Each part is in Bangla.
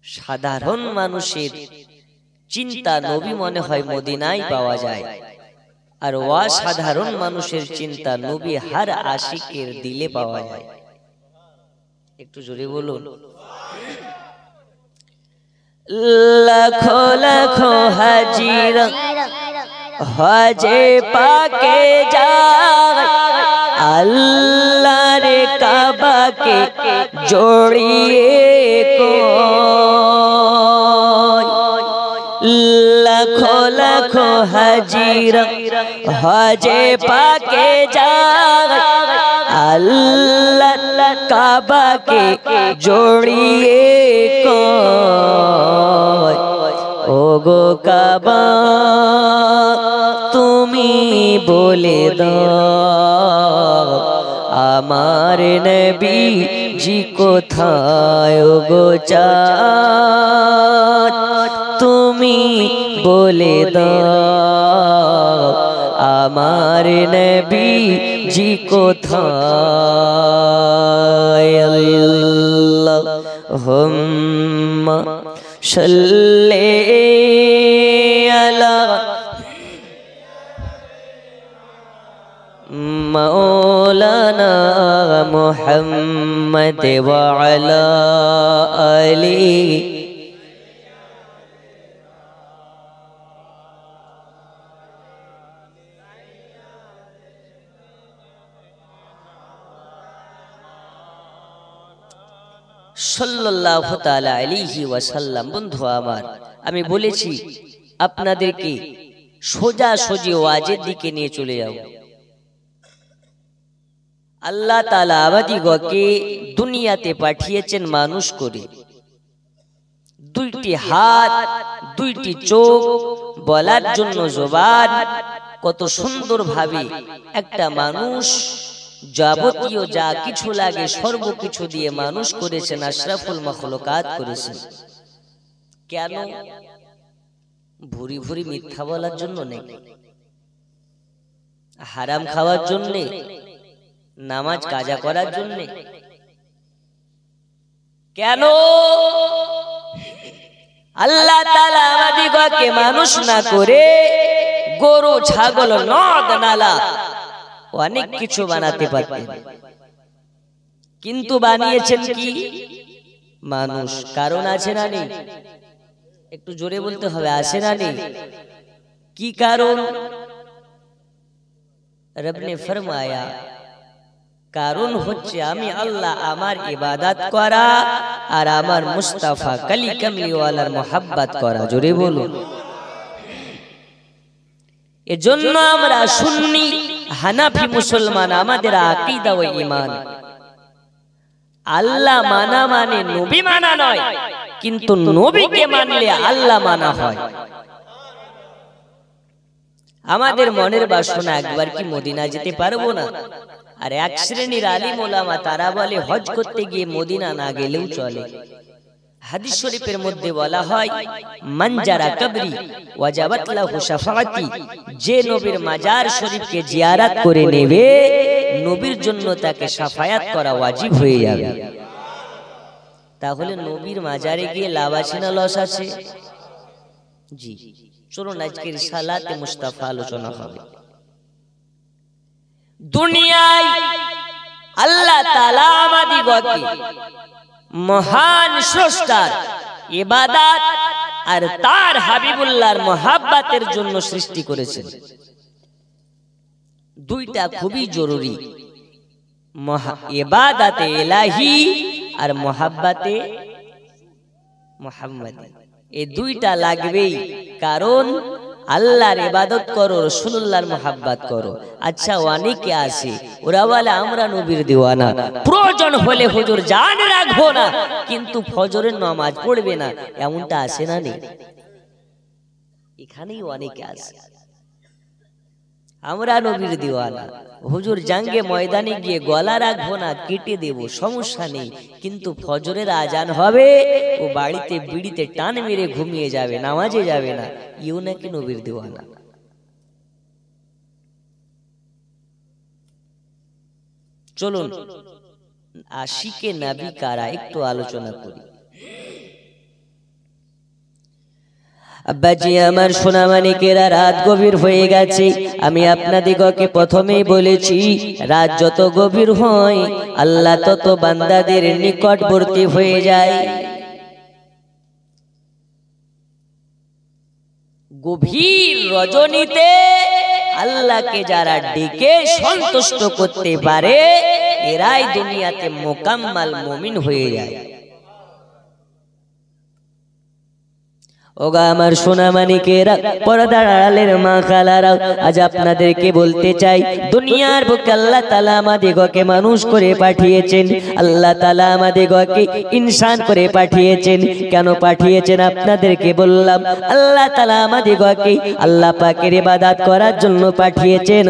সাধারণ মানুষের চিন্তা নবী মনে হয় মদিনায় পাওয়া যায়, আর অসাধারণ মানুষের চিন্তা নবী হার আশিকের দিলে পাওয়া যায়। একটু জোরে বলুন। লাখো লাখো হাজিরা হজে পাকে যায়, আল্লাহর কাবাকে জড়িয়ে কয়। লাখো লাখো হাজিরা হজে পাকে যায়, আল্লাহর কাবাকে জড়িয়ে কয়। ওগো কাবা তুমি বলে দাও আমার নবীজি কোথায়। ওগো চাঁদ তুমি বলে দাও আমার নবীজি কোথায়। আল্লাহুম্মা সাল্লি আলা মাওলানা মুহাম্মদ ওয়া আলা আলিহি সাল্লাল্লাহু তাআলা আলাইহি ওয়াসাল্লাম। বন্ধু আমার, আমি বলেছি আপনাদেরকে সোজা সোজি ওয়াজের দিকে নিয়ে চলে যাও। আল্লাহ তাআলা আমাদিগকে দুনিয়াতে পাঠিয়েছেন মানুষ করে। দুইটি হাত, দুইটি চোখ, বলার জন্য জবান, কত সুন্দরভাবে একটা মানুষ যাবতীয় যা কিছু লাগে সর্বকিছু দিয়ে মানুষ করেছেন, আশরাফুল মাখলুকাত করেছেন। কেন? ভুরি ভুরি মিথ্যা বলার জন্য নেই, হারাম খাওয়ার জন্য, নামাজ কাজা করার জন্য। কেন? আল্লাহ তাআলা আমাদিগকে মানুষ না করে গরু, ছাগল, নদ নালা অনেক কিছু বানাতে পারতেন, কিন্তু বানিয়েছেন কি? মানুষ। কারণ আছে না নেই? একটু জোরে বলতে হবে, আছে না নেই? কি কারণ? রব ने फरमाया কারণ হচ্ছে আমি আল্লাহ আমার ইবাদত করা আর আমার মুস্তাফা কালি কামলিওয়ালার মোহাব্বত করা। জোরে বলুন। এজন্য আমরা সুন্নি হানাফি মুসলমান, আমাদের আকীদা ও ঈমান আল্লাহ মানা মানে নবী মানা নয়, কিন্তু নবীকে মানলে আল্লাহ মানা হয়। আমাদের মনের বাসনা একবার কি মদিনা যেতে পারবো না? আর এক শ্রেণীর আলিম ওলামা তারা বলে হজ করতে গিয়ে মদিনা না গেলেও চলে। হাদিস শরীফের মধ্যে বলা হয় মান জারা কবরি ওয়াজাবাত লাহু শাফাআতি, যে নবীর মাজার শরীফকে জিয়ারত করে নেবে নবীর জন্য তাকে শাফায়াত করা ওয়াজিব হয়ে যাবে। তাহলে নবীর মাজারে গিয়ে লাভ আছে না লস আছে? জি, চলুন আজকে রিসালাতে মুস্তাফা আলোচনা হবে। দুনিয়ায় আল্লাহ তাআলা আমাদিগকে মহান স্রষ্টার ইবাদত আর তার হাবিবুল্লাহর মোহাব্বতের জন্য সৃষ্টি করেছেন। দুইটা খুবই জরুরি, ইবাদতে ইলাহি আর মোহাব্বতে মুহাম্মাদি। এই দুইটা লাগবেই, কারণ আল্লাহর ইবাদত করো, রাসূলুল্লাহর মোহাব্বত করো। আচ্ছা, অনেকে আছে ওরা বলে আমরা নবীর দিওয়ানা, প্রয়োজন হলে হুজুর জান রাখবো না, কিন্তু ফজরের নামাজ পড়বে না। এমনটা আছে না নেই? এখানেই অনেকে আছে আমরা নবীর দিওয়ানা, হুজুর জাঙ্গে ময়দানে গিয়ে গলা রাখবো না, কেটে দেব, সমস্যা নেই, কিন্তু ফজরের আজান হবে ও বাড়িতে বিড়িতে টান মেরে ঘুমিয়ে যাবে, নামাজে যাবে না, ইউ নাকি নবীর দিওয়ানা। চলুন ، আশিকে নবী কারা একটু আলোচনা করি। আব্বাজি আমার সোনামানিকেরা, রাত গভীর হয়ে গেছে। আমি আপনাদিগকে প্রথমেই বলেছি, রাত যত গভীর হয় আল্লাহ তত বান্দাদের নিকটবর্তী হয়ে যায়। গভীর রজনীতে আল্লাহকে যারা ডেকে সন্তুষ্ট করতে পারে এরাই দুনিয়াতে মোকাম্মাল মুমিন হয়ে যায়। ওগা আমার সোনামানিকেরা, পর্দার আড়ালের মা খালারাও, আজ আপনাদেরকে বলতে চাই, দুনিয়ার বুকে আল্লাহ তাআলা আমাদিগকে মানুষ করে পাঠিয়েছেন। আল্লাহ তাআলা আমাদিগকে ইনসান করে পাঠিয়েছেন। কেন পাঠিয়েছেন আপনাদেরকে বললাম। আল্লাহ তাআলা আমাদিগকে আল্লাহ পাকের ইবাদত করার জন্য পাঠিয়েছেন,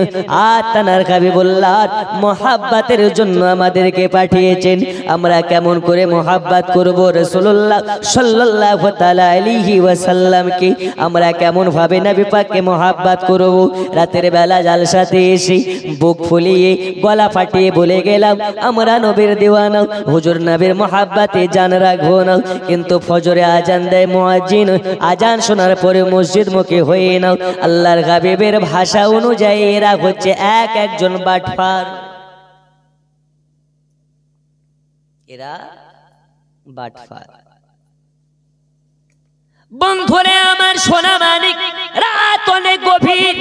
আর তানার হাবিবুল্লাহর মুহাব্বতের জন্য আমাদেরকে পাঠিয়েছেন। আমরা কেমন করে মুহাব্বত করব রাসূলুল্লাহ সাল্লাল্লাহু তাআলা আলাইহি ওয়াসাল্লামকে? আমরা কেমন ভাবে নবী পাককে মুহাব্বত করব? রাতের বেলা জালসাতে এসে বুক ফুলিয়ে গলা ফাটিয়ে বলে গেলাম আমরা নবীর দিওয়ানা, হুজুর নবীর মুহাব্বতে জান রাখবো না, কিন্তু ফজরে আজান দেয় মুয়াজ্জিন, আজান শোনার পরে মসজিদ মুখী হয়ে নাও। আল্লাহর হাবিবের ভাষা অনুযায়ী এরা হচ্ছে একজন বাটপার। এরা বাটপার। বন্ধুরে আমার সোনামানিক, রাত অনেক গভীর।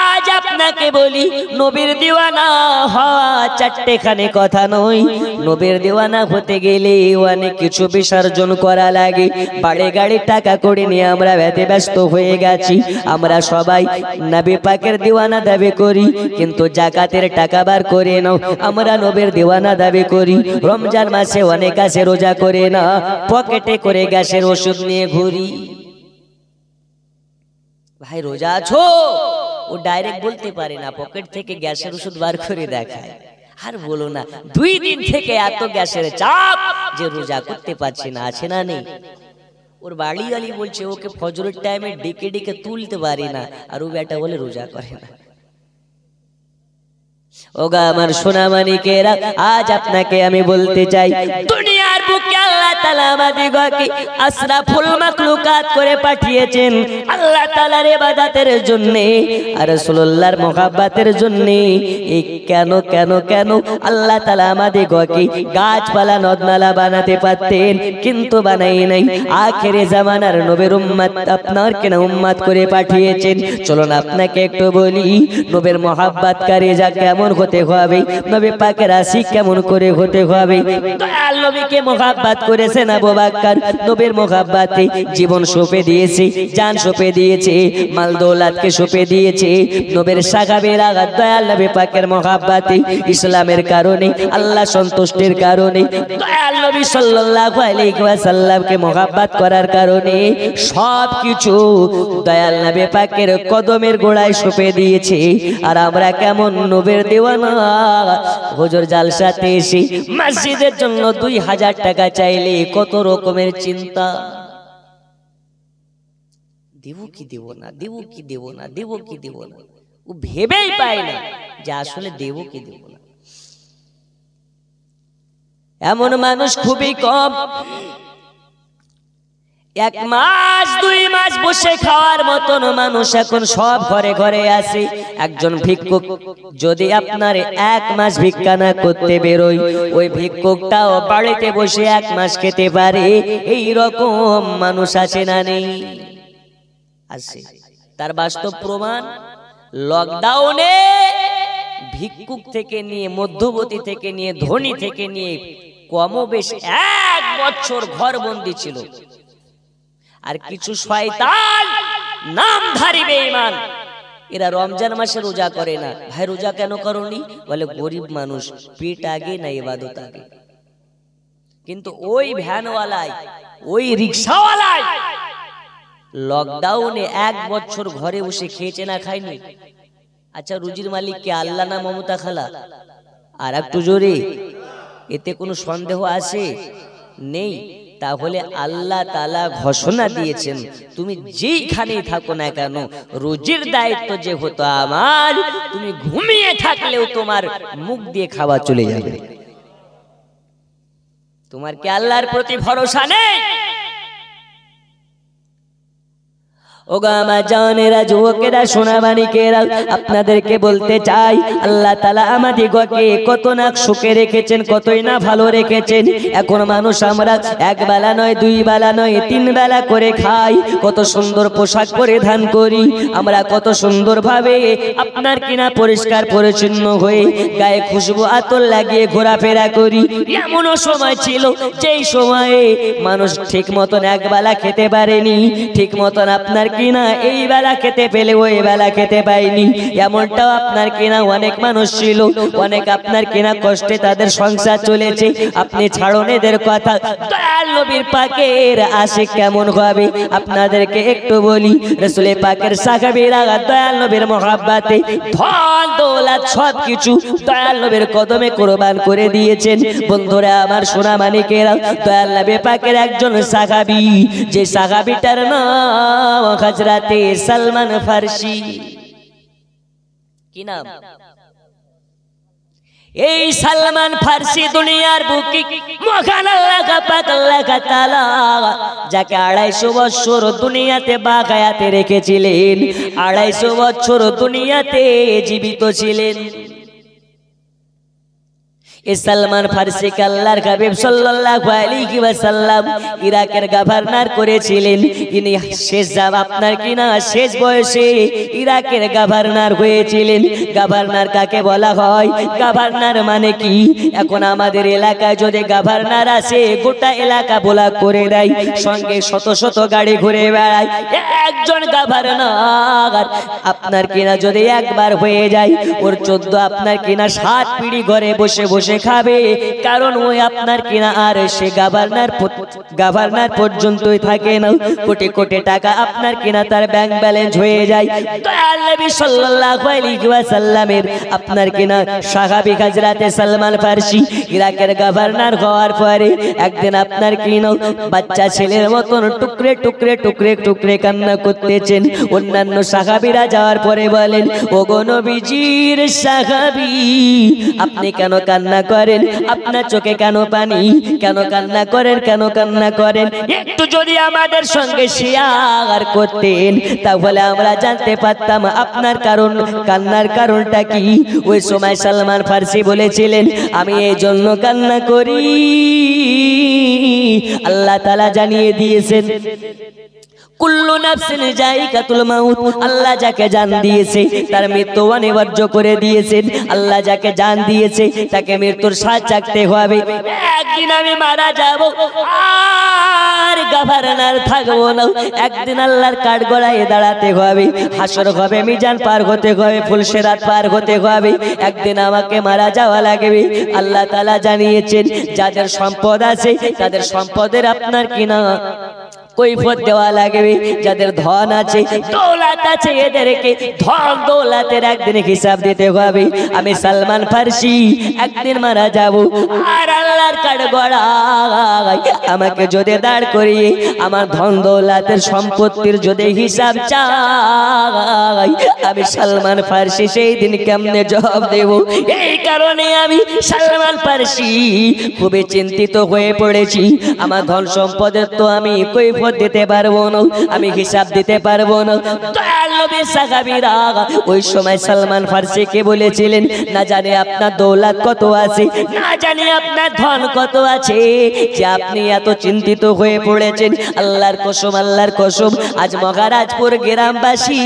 আজ আপনাকে বলি, নবীর দিওয়ানা হওয়া চারটেখানে কথা নয়। নবীর দিওয়ানা হতে গেলে অনেক কিছু বিসর্জন করা লাগে। বাড়ি গাড়ি টাকা করে নিয়ে আমরা ব্যস্ত হয়ে গেছি। আমরা সবাই নবী পাকের দিওয়ানা দাবি করি, কিন্তু জাকাতের টাকা বার করে নাও। আমরা নবীর দিওয়ানা দাবি করি। রমজান মাসে অনেক আছে রোজা করে না, পকেটে করে গ্যাসের ওষুধ নিয়ে ঘুরি। ভাই রোজা আছো? ও ডাইরেক্ট বলতে পারে না, পকেট থেকে গ্যাসের ওষুধ বার করে দেখায়। আর বলো না, 2 দিন থেকে এত গ্যাসের চাপ যে রোজা করতে পারছে না। আছে না নেই? ওর বাড়িওয়ালি বলছে ওকে ফজরের টাইমে ডেকে ডেকে তুলতে পারি না, আর ও বেটা বলে রোজা করে না। ওগা আমার সোনামানিকেরা, আজ আপনাকে আমি বলতে চাই, দুনিয়ার বুকে আল্লাহ তাআলা আমাদিগকে আশরাফুল মাখলুকাত করে পাঠিয়েছেন আল্লাহ তাআলার ইবাদতের জন্য আর রাসূলুল্লাহর মুহাব্বতের জন্য। এই কেন কেন কেন আল্লাহ তাআলা আমাদিগকে গাছপালা নদনালা বানাতে পারতেন, কিন্তু বানাই নাই। আখেরে জামানার নবীর উম্মত আপনার কেন উম্মত করে পাঠিয়েছেন। চলুন আপনাকে একটু বলি, নবীর মুহাব্বতকারী যা কেমন হতে হবে, নবী পাকের আশিক কেমন করে হতে হবে। দয়াল নবীকে মুহাব্বত করেছেন আবু বকর, নবীর মুহাব্বতে জীবন সঁপে দিয়েছে, জান সঁপে দিয়েছে, মাল দৌলতকে সঁপে দিয়েছে। নবীর সাহাবীরা দয়াল নবী পাকের মুহাব্বতে, ইসলামের কারণে, আল্লাহ সন্তুষ্টির কারণে, দয়াল নবী সাল্লাল্লাহু আলাইহি ওয়াসাল্লামকে মুহাব্বত করার কারণে সব কিছু দয়াল নবী পাকের কদমের গোড়ায় সঁপে দিয়েছে। আর আমরা কেমন নবীর দিওয়ানা, হুজুর জালসাতে এসে মসজিদের জন্য 2000 টাকা চাইলে কত রকমের চিন্তা। দেব কি দেব না, দেব কি দেব না, দেব কি দেব না, ও ভেবেই পায় না যে আসলে দেব কি দেব না। এমন মানুষ খুবই কম। 1 মাস 2 মাস বসে খাওয়ার মতন মানুষ এখন সব ঘরে ঘরে আছে। একজন ভিক্ষুক যদি আপনার 1 মাস ভিক্ষা না করতে বেরোয়, ওই ভিক্ষুকটাও বাড়িতে বসে 1 মাস খেতে পারে। এই রকম মানুষ আছে না নেই? আছে। তার বাস্তব প্রমাণ, লকডাউনে ভিক্ষুক থেকে নিয়ে, মধ্যবর্তী থেকে নিয়ে, ধনী থেকে নিয়ে কমবেশ 1 বছর ঘরবন্দি ছিল। আর কিছু শয়তান নামধারী বেঈমান, এরা রমজান মাসে রোজা করে না। ভাই রোজা কেন করনি? বলে গরিব মানুষ, পেট আগে না ইবাদত আগে। কিন্তু ওই ভ্যানওয়ালাই, ওই রিকশাওয়ালাই লকডাউনে 1 বছর ঘরে বসে খেয়েছে না খায়নি? আচ্ছা, রুজির মালিক কে, আল্লাহ না মমতা খালা? আর একটু জোরে, এতে কোনো সন্দেহ আছে? নেই। তাহলে আল্লাহ তাআলা ঘোষণা দিয়েছেন, তুমি যেইখানেই থাকো না কেন, রুজির দায়িত্ব যে হতো আমার, তুমি ঘুমিয়ে থাকলেও তোমার মুখ দিয়ে খাওয়া চলে যাবে। তোমার কি আল্লাহর প্রতি ভরসা নেই? ওগো আমার জানেরা, যুবকেরা, সোনামানিকেরা, আপনাদেরকে বলতে চাই আল্লাহ তাআলা আমাদিগকে কত না সুখে রেখেছেন, কতই না ভালো রেখেছেন। এখন মানুষ আমরা এক বেলা নয়, দুই বেলা নয়, তিন বেলা করে খাই, কত সুন্দর পোশাক পরিধান করি আমরা, কত সুন্দর ভাবে আপনার কিনা পরিষ্কার পরিচ্ছন্ন হয়ে গায়ে খুশবু আতর লাগিয়ে ঘোরাফেরা করি। এমনও সময় ছিল যেই সময়ে মানুষ ঠিক মতন এক বেলা খেতে পারেনি, ঠিক মতন আপনার কিনা এই বেলা খেতে পেলে ওই বেলা খেতে পায়নি। এমনটাও আপনার কিনা অনেক মানুষ ছিল, অনেক আপনার কিনা কষ্টে তাদের সংসার চলেছে। আপনি ছাড়ুন এদের কথা, দয়াল নবীর পাকের আশিক কেমন হবে আপনাদেরকে একটু বলি। রাসূল পাকের সাহাবীরা দয়াল নবীর মহব্বতে ধন দৌলত সবকিছু দয়াল নবীর কদমে কুরবান করে দিয়েছেন। বন্ধুরা আমার, সোনামানিকেরা, দয়াল নবী পাকের একজন সাহাবী, যে সাহাবীটার নাম হযরতে সালমান ফারসি। কি নাম? এই সালমান ফারসি দুনিয়ার বুকে মহান আল্লাহ পাক আল্লাহ তাআলা যাকে 250 বছর দুনিয়াতে বাগায়াতে রেখেছিলেন, 250 বছর দুনিয়াতে জীবিত ছিলেন। সালমান ফারসি কে আল্লাহর হাবিব সাল্লাল্লাহু আলাইহি ওয়াসাল্লাম ইরাকের গভর্নর করেছিলেন। ইনি শেষ আপনার কিনা শেষ বয়সে ইরাকের গভর্নর হয়েছিলেন। গভর্নর কাকে বলা হয়? গভর্নর মানে কি? এখন আমাদের এলাকায় যদি গভর্নর আসে, গোটা এলাকা ব্লক করে দেয়, সঙ্গে শত শত গাড়ি ঘুরে বেড়ায়। একজন গভর্নর আপনার কিনা যদি একবার হয়ে যায়, ওর 14 আপনার কিনা 7 পিঁড়ি ঘরে বসে বসে খাবে, কারণ ওই আপনার কিনা আর সে গভর্নর পর্যন্তই থাকে না। কোটি কোটি টাকা আপনার কিনা তার ব্যাংক ব্যালেন্স হয়ে যায়। দয়াল নবী সাল্লাল্লাহু আলাইহি ওয়াসাল্লামের আপনার কিনা সাহাবী হযরতে সালমান ফারসি ইরাকের গভর্নর হওয়ার পরে একদিন আপনার কিনা বাচ্চা ছেলের মতন টুকরে টুকরে টুকরে টুকরে কান্না করতেছেন। অন্যান্য সাহাবীরা যাওয়ার পরে বলেন, ওগো নবীজির সাহাবী, আপনি কেন কান্না করেন? আপনার চোখে কেন পানি? কেন কান্না করেন? কেন কান্না করেন? একটু যদি আমাদের সঙ্গে শেয়ার করতেন, তাহলে আমরা জানতে পারতাম আপনার কারণ, কান্নার কারণটা কি। ওই সময় সালমান ফারসি বলেছিলেন, আমি এই জন্য কান্না করি, আল্লাহ তাআলা জানিয়ে দিয়েছেন কুল্লু নাফসিন যায়িকাতুল মাউত। আল্লাহ যাকে জান দিয়েছে তার মৃত্যু অনিবার্য করে দিয়েছেন। আল্লাহ যাকে জান দিয়েছে তাকে মৃত্যুর স্বাদ চাখতে হবে। একদিন আমি মারা যাব, আর গভর্নর থাকবো না। একদিন আল্লাহর কাঠগড়ায় দাঁড়াতে হবে, হাসর হবে, মিজান পার হতে হবে, ফুলসিরাত পার হতে হবে। একদিন আমাকে মারা যাওয়া লাগবে। আল্লাহ তাআলা জানিয়েছেন যাদের সম্পদ আছে তাদের সম্পদের আপনার কিনা কৈফিয়ত দেওয়া লাগবে। যাদের ধন আছে, দৌলত আছে, এদেরকে ধন দৌলতের একদিন হিসাব দিতে হবে। আমি সালমান ফারসি একদিন মারা যাব, আর আল্লাহর কাঠগড়ায় আমাকে যদি দাঁড় করিয়ে আমার ধন দৌলতের সম্পত্তির যদি হিসাব চাই, আমি সালমান ফারসি সেই দিন কেমনে জবাব দেব? এই কারণে আমি সালমান ফারসি খুবই চিন্তিত হয়ে পড়েছি। আমার ধন সম্পদের তো আমি কৈফিয়ত দিতে পারবো না, আমি হিসাব দিতে পারবো না। দয়াল নবী সাহাবীরা ওই সময় সালমান ফারসিকে বলেছিলেন, না জানি আপনার দৌলত কত আছে, না জানি আপনার ধন কত আছে, যে আপনি এত চিন্তিত হয়ে পড়েছেন। আল্লাহর কসম, আল্লাহর কসম, আজ মহারাজপুর গ্রামবাসী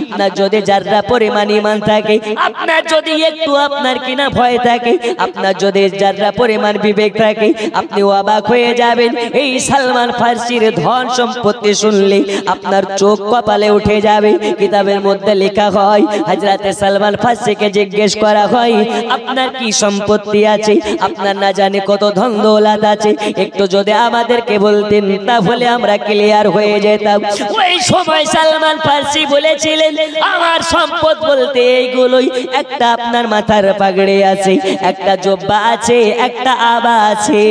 আপনার যদি যারা পরিমাণ ঈমান থাকে, আপনার যদি একটু আপনার কিনা ভয় থাকে, আপনার যদি যারা পরিমাণ বিবেক থাকে, আপনি অবাক হয়ে যাবেন। এই সালমান ফারসির ধন সম্পত্তি শুনলে আপনার চোখ কপালে উঠে যাবে। কিতাবের মধ্যে লেখা হয়, হযরতে সালমান ফারসিকে জিজ্ঞেস করা হয়, আপনার কি সম্পত্তি আছে, আপনার না জানি কত ধন দৌলত আছে, একটু যদি আমাদেরকে বলতেন তাহলে আমরা ক্লিয়ার হয়ে যেতাম। ওই সময় সালমান ফারসি বলেছিলেন, আমার সম্পদ বলতে এইগুলোই, একটা আপনার মাথার পাগড়ি আছে, একটা জুব্বা আছে, একটা আবা আছে,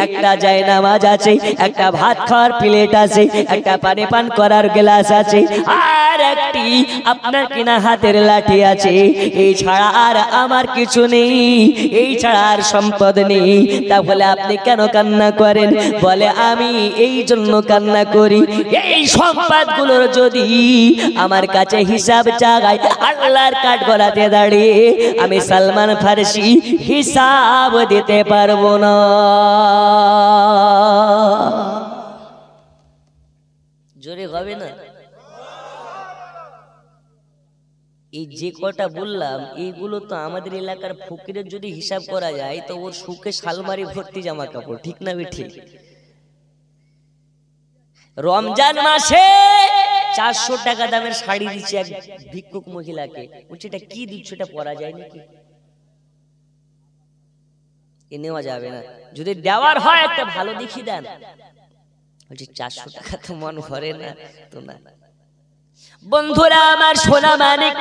একটা জায়নামাজ আছে, একটা ভাত খাওয়া খাওয়ার প্লেট আছে, একটা পানি পান করার গ্লাস আছে, আর একটি আপনার কিনা হাতের লাঠি আছে। এই ছাড়া আর আমার কিছু নেই, এই ছাড়া আর সম্পদ নেই। তাহলে আপনি কেন কান্না করেন? বলে আমি এই জন্য কান্না করি, এই সম্পদগুলোর যদি আমার কাছে হিসাব চাগায়, আল্লাহর কাঠ গলাতে দাঁড়িয়ে আমি সালমান ফারসি হিসাব দিতে পারবো না। জোরে হবে না? এই যে কটা বললাম এইগুলো তো আমাদের এলাকার ফকিরের যদি হিসাব করা যায় তো ওর সুখে শালমারি ভর্তি জামা কাপড়, ঠিক না ঠিক? রমজান মাসে 400 টাকা দামের শাড়ি দিচ্ছে এক ভিক্ষুক মহিলাকে, বলছে এটা কি দিচ্ছ, এটা পরা যায় নাকি? এ নেওয়া যাবে না, যদি দেওয়ার হয় একটা ভালো দেখি দেন। বলছে 400 টাকা তো মন ভরে না তো। না বন্ধুরা আমার, সোনা মানিক,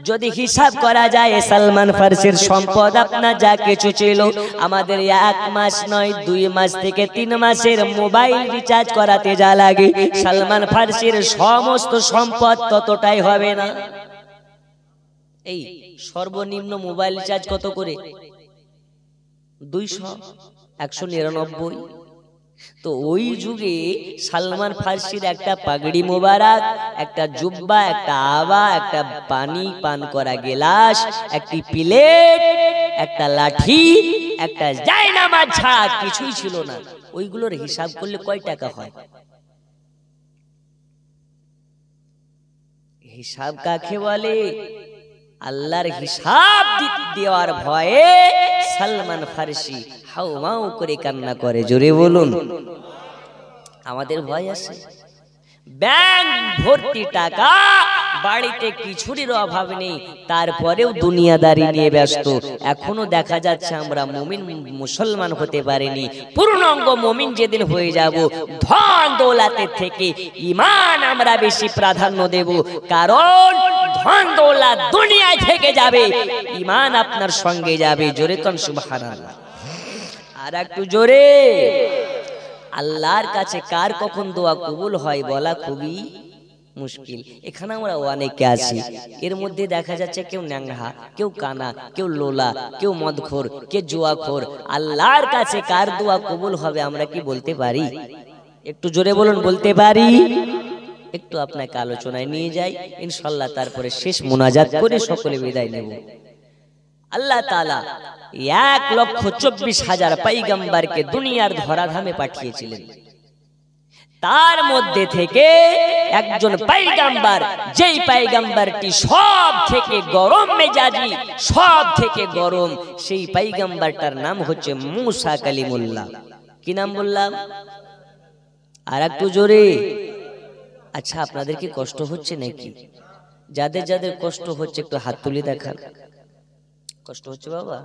যদি হিসাব করা যায় সালমান ফারসির সম্পদ আপনার যা কিছু ছিল, আমাদের 1 মাস নয় 2 মাস থেকে 3 মাসের মোবাইল রিচার্জ করাতে যা লাগে, সালমান ফারসির সমস্ত সম্পদ ততটাই হবে না। এই সর্বনিম্ন মোবাইল রিচার্জ কত করে? 200, 199। তো ওই যুগে সালমান ফারসির একটা পাগড়ি মোবারক, একটা জুব্বা, একটা আবা, একটা পানি পান করা গেলাস, একটি প্লেট, একটা লাঠি, একটা জায়নামাজ ছাড়া কিছুই ছিল না। ওইগুলোর হিসাব করলে কয় টাকা হয়? হিসাব কাকে বলে? আল্লাহর হিসাব দেওয়ার ভয়ে সালমান ফারসি হাউ মাউ করে কান্না করে। জোরে বলুন। আমাদের ভয় আছে, ব্যাংক ভর্তি টাকা, বাড়িতে কিছুরই অভাব নেই, তারপরেও দুনিয়াদারি নিয়ে ব্যস্ত। এখনো দেখা যাচ্ছে আমরা মুমিন মুসলমান হতে পারিনি। পূর্ণাঙ্গ মুমিন যেদিন হয়ে যাব, ধন দৌলতের থেকে ঈমান আমরা বেশি প্রাধান্য দেব। কারণ ধন দৌলত দুনিয়ায় থেকে যাবে, ঈমান আপনার সঙ্গে যাবে। জোরে কোন সুবহানাল্লাহ। আর একটু জোরে। আল্লাহর কাছে কার কখন দোয়া কবুল হয় বলা খুবই মুশকিল। এখানে আমরা অনেকে আছি, এর মধ্যে দেখা যাচ্ছে কেউ ন্যাংহা, কেউ কানা, কেউ লোলা, কেউ মদখোর, কেউ জুয়াখোর। আল্লাহর কাছে কার দোয়া কবুল হবে আমরা কি বলতে পারি? একটু জোরে বলুন, বলতে পারি? একটু আপনাকে আলোচনায় নিয়ে যাই ইনশাআল্লাহ, তারপরে শেষ মুনাজাত করে সকলে বিদায় নেব। আল্লাহ তাআলা 1,24,000 পয়গম্বরকে দুনিয়ার ধরাধামে পাঠিয়েছিলেন। তার মধ্যে থেকে একজন পয়গম্বর, যেই পয়গম্বরটি সব থেকে গরম মেজাজি, সব থেকে গরম, সেই পয়গম্বরটার নাম হচ্ছে মুসা কালিমুল্লাহ। কি নাম বললাম? আর একটু জোরে। আচ্ছা, আপনাদের কি কষ্ট হচ্ছে নাকি? যাদের যাদের কষ্ট হচ্ছে একটু হাত তুলে দেখান। কষ্ট হচ্ছে বাবা?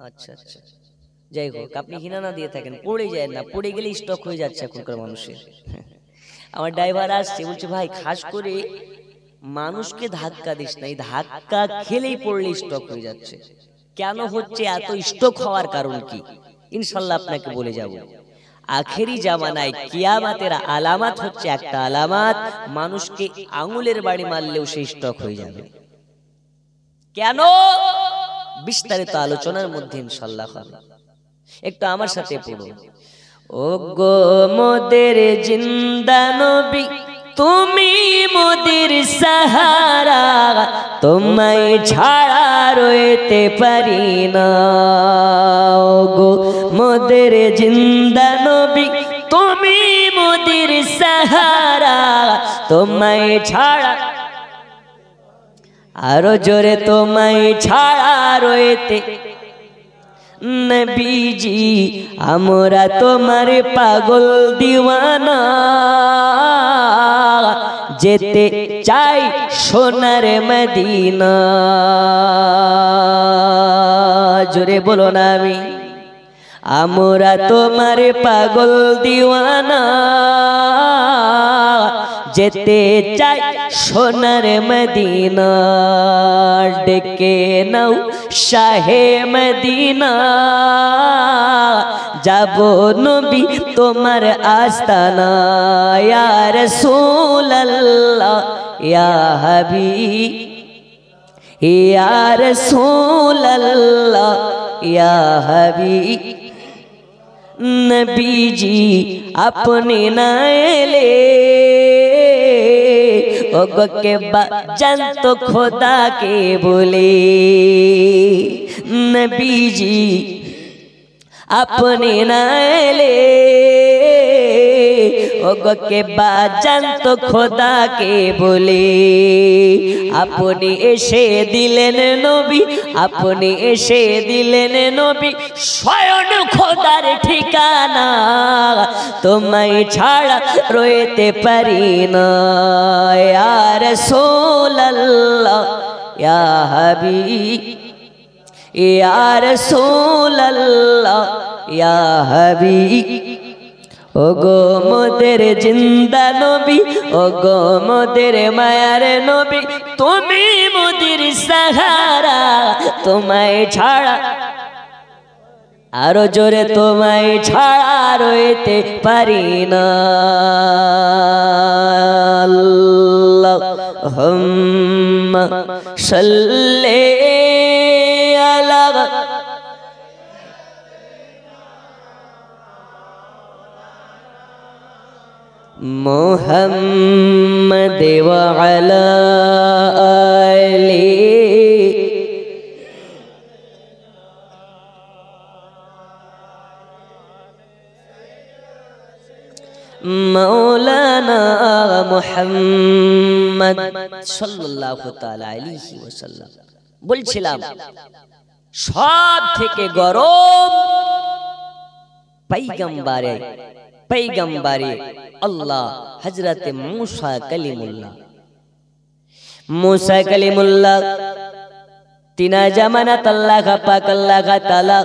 আচ্ছা আচ্ছা, যাই হোক, আপনি হিনা না দিয়ে থাকেন, পড়ে যায় না, পড়ে গেলে স্টক হয়ে যাচ্ছে এখনকার মানুষের। আমার ড্রাইভার আসছে, বলছে ভাই খাস করে মানুষকে ধাক্কা দিস না, এই ধাক্কা খেলেই পড়লে স্টক হয়ে যাচ্ছে। কেন হচ্ছে এত স্টক হওয়ার কারণ কি ইনশাআল্লাহ আপনাকে বলে যাব। আখেরি জামানায় কিয়ামতের আলামত হচ্ছে একটা আলামত, মানুষকে আঙুলের বাড়ি মারলেও সেই স্টক হয়ে যাবে। কেন? বিস্তারিত আলোচনার মধ্যে ইনশাআল্লাহ হবে। একটু আমার সাথে পড়ুন। ও গো মোদের জিন্দা নবী, তুমি মোদের সাহারা, তোমায় ছাড়া রইতে পারি না। ও গো মোদের জিন্দা নবী, তুমি মোদের সাহারা, তোমায় ছাড়া, আরো জোরে, তোমায় ছাড়া রইতে নবীজি আমরা তোমার পাগল দিওয়ানা, যেতে চাই সোনার মদিনা। জোরে বলো না আমি। আমরা তোমার পাগল দিওয়ানা, যেতে চাই সোনার মদিনা, ডেকে নাও শাহে মদিনা, যাব নবী তোমার আস্তানা, ইয়া রাসূলুল্লাহ ইয়া হাবিব, ইয়া রাসূলুল্লাহ ইয়া হাবিব। নবীজি আপনি না এলে ওগো কে জানত খোদা কে বলে, নবীজি আপনি না এলে ওগো কে জানত খোদা কে বলে। আপনি এসে দিলেন নবী, আপনি এসে দিলেন নবী স্বয়ং খোদার ঠিকানা, তোমায় ছাড়া রইতে পারি না, ইয়া রাসূলুল্লাহ ইয়া হাবিব, ইয়া রাসূলুল্লাহ ইয়া হাবিব। ওগো মোদের জিন্দা নবী, ওগো মোদের মায়ার নবী, তুমি মোদের সাহারা, তোমায় ছাড়া আরো জোরে, তোমায় ছাড়া রইতে পারি না। আল্লাহুম্মা সাল্লি আলা মুহাম্মদ ওয়া আলা আলি মাওলানা মুহাম্মদ সাল্লাল্লাহু তাআলা আলাইহি ওয়াসাল্লাম। বলছিলাম সব থেকে গরম পয়গম্বরে पैगंबरे अल्लाह हजरत मूसा कलीमुल्लाह। मूसा कलीमुल्लाह তিনা জামানাত আল্লাহ পাক আল্লাহ তাআলা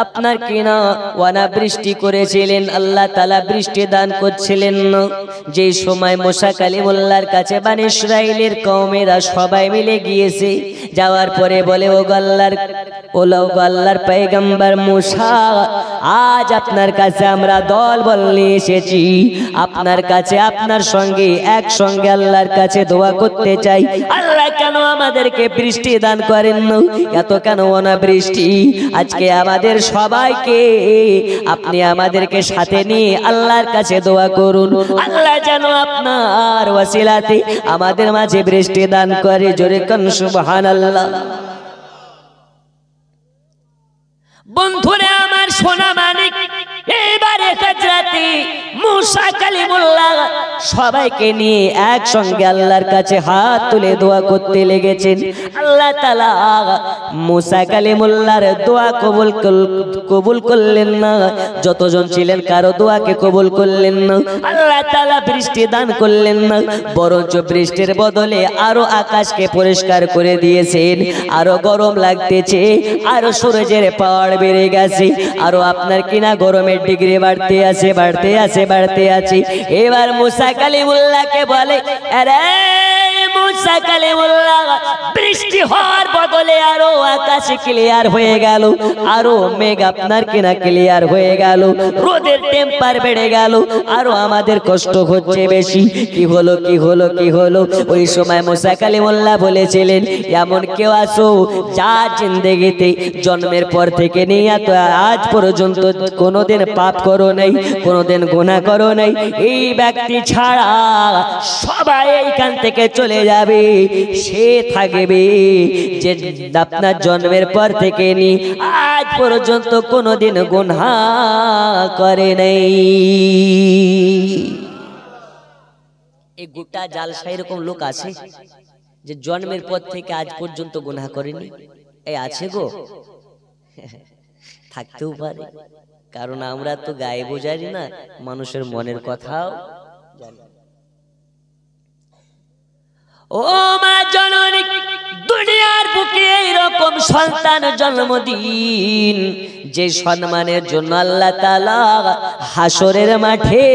আপনার কিনা ওয়ানা বৃষ্টি করেছিলেন, আল্লাহ তাআলা বৃষ্টি দান করছিলেন। যে সময় মুসা কালিমুল্লাহর কাছে বনি ইসরাইলের কওমেরা সবাই মিলে গিয়েছে, যাওয়ার পরে বলে ও আল্লাহর পয়গম্বর মুসা, আজ আপনার কাছে আমরা দল বল নিয়ে এসেছি, আপনার কাছে আপনার সঙ্গে একসঙ্গে আল্লাহর কাছে দোয়া করতে চাই। আল্লাহ কেন আমাদেরকে বৃষ্টি দান করেন না, এত কেন অনাবৃষ্টি? আজকে আমাদের সবাইকে আপনি আমাদেরকে সাথে নিয়ে আল্লাহর কাছে দোয়া করুন, আল্লাহ যেন আপনার ওয়াসিলাতে আমাদের মাঝে বৃষ্টি দান করে। জোরে কোন সুবহানাল্লাহ। বন্ধুরা আমার সোনা মানিক, এবারে হযরতে মুসা কালিমুল্লাহ সবাইকে নিয়ে একসঙ্গে আল্লাহর কাছে হাত তুলে দোয়া করতে লেগেছেন। আল্লাহ তাআলা মুসা কালিমুল্লাহর দোয়া কবুল করলেন না, যতজন ছিলেন কারো দোয়াকে কবুল করলেন না। আল্লাহ তাআলা বৃষ্টি দান করলেন না, বরঞ্চ বৃষ্টির বদলে আরো আকাশকে পরিষ্কার করে দিয়েছেন। আরো গরম লাগতেছে, আরো সূর্যের পাওয়ার বেড়ে গেছে, আরো আপনার কিনা গরমের ডিগ্রি বাড়তে আছে, বাড়তে আছে, বাড়তে আছে। এবার মুসা কালিমুল্লাহকে বলে, আরে মুসা কালিমুল্লাহ, বৃষ্টি হওয়ার বদলে আরো আকাশ ক্লিয়ার হয়ে গেল, আরো মেঘ আপনার কিনা ক্লিয়ার হয়ে গেল, রোদের টেম্পার বেড়ে গেল, আরো আমাদের কষ্ট হচ্ছে বেশি। কি হলো, কি হলো, কি হলো? ওই সময় মুসা কালিমুল্লাহ বলেছিলেন, এমন কেউ আসো যা জিন্দেগিতে জন্মের পর থেকে নিয়ে আজ পর্যন্ত কোনোদিন পাপ করো নাই, কোনোদিন গুনাহ করো নাই, এই ব্যক্তি ছাড়া সবাই এইখান থেকে চলে যাবে, সে থাকবে যে আপনার জন্মের পর থেকে নিয়ে আজ পর্যন্ত কোনোদিন গুনাহ করে নাই। এই গোটা জালসায় এরকম লোক আছে যে জন্মের পর থেকে আজ পর্যন্ত গুনাহ করেনি? এই আছে গো, থাকতেও পারে, কারণ আমরা তো গায়ে বোঝারি না, মানুষের মনের কথাও জানি। ও মা জননী, দুনিয়ার বুকে এইরকম সন্তান জন্মদিন যে সম্মানের জন্য আল্লাহ তাআলা হাসরের মাঠে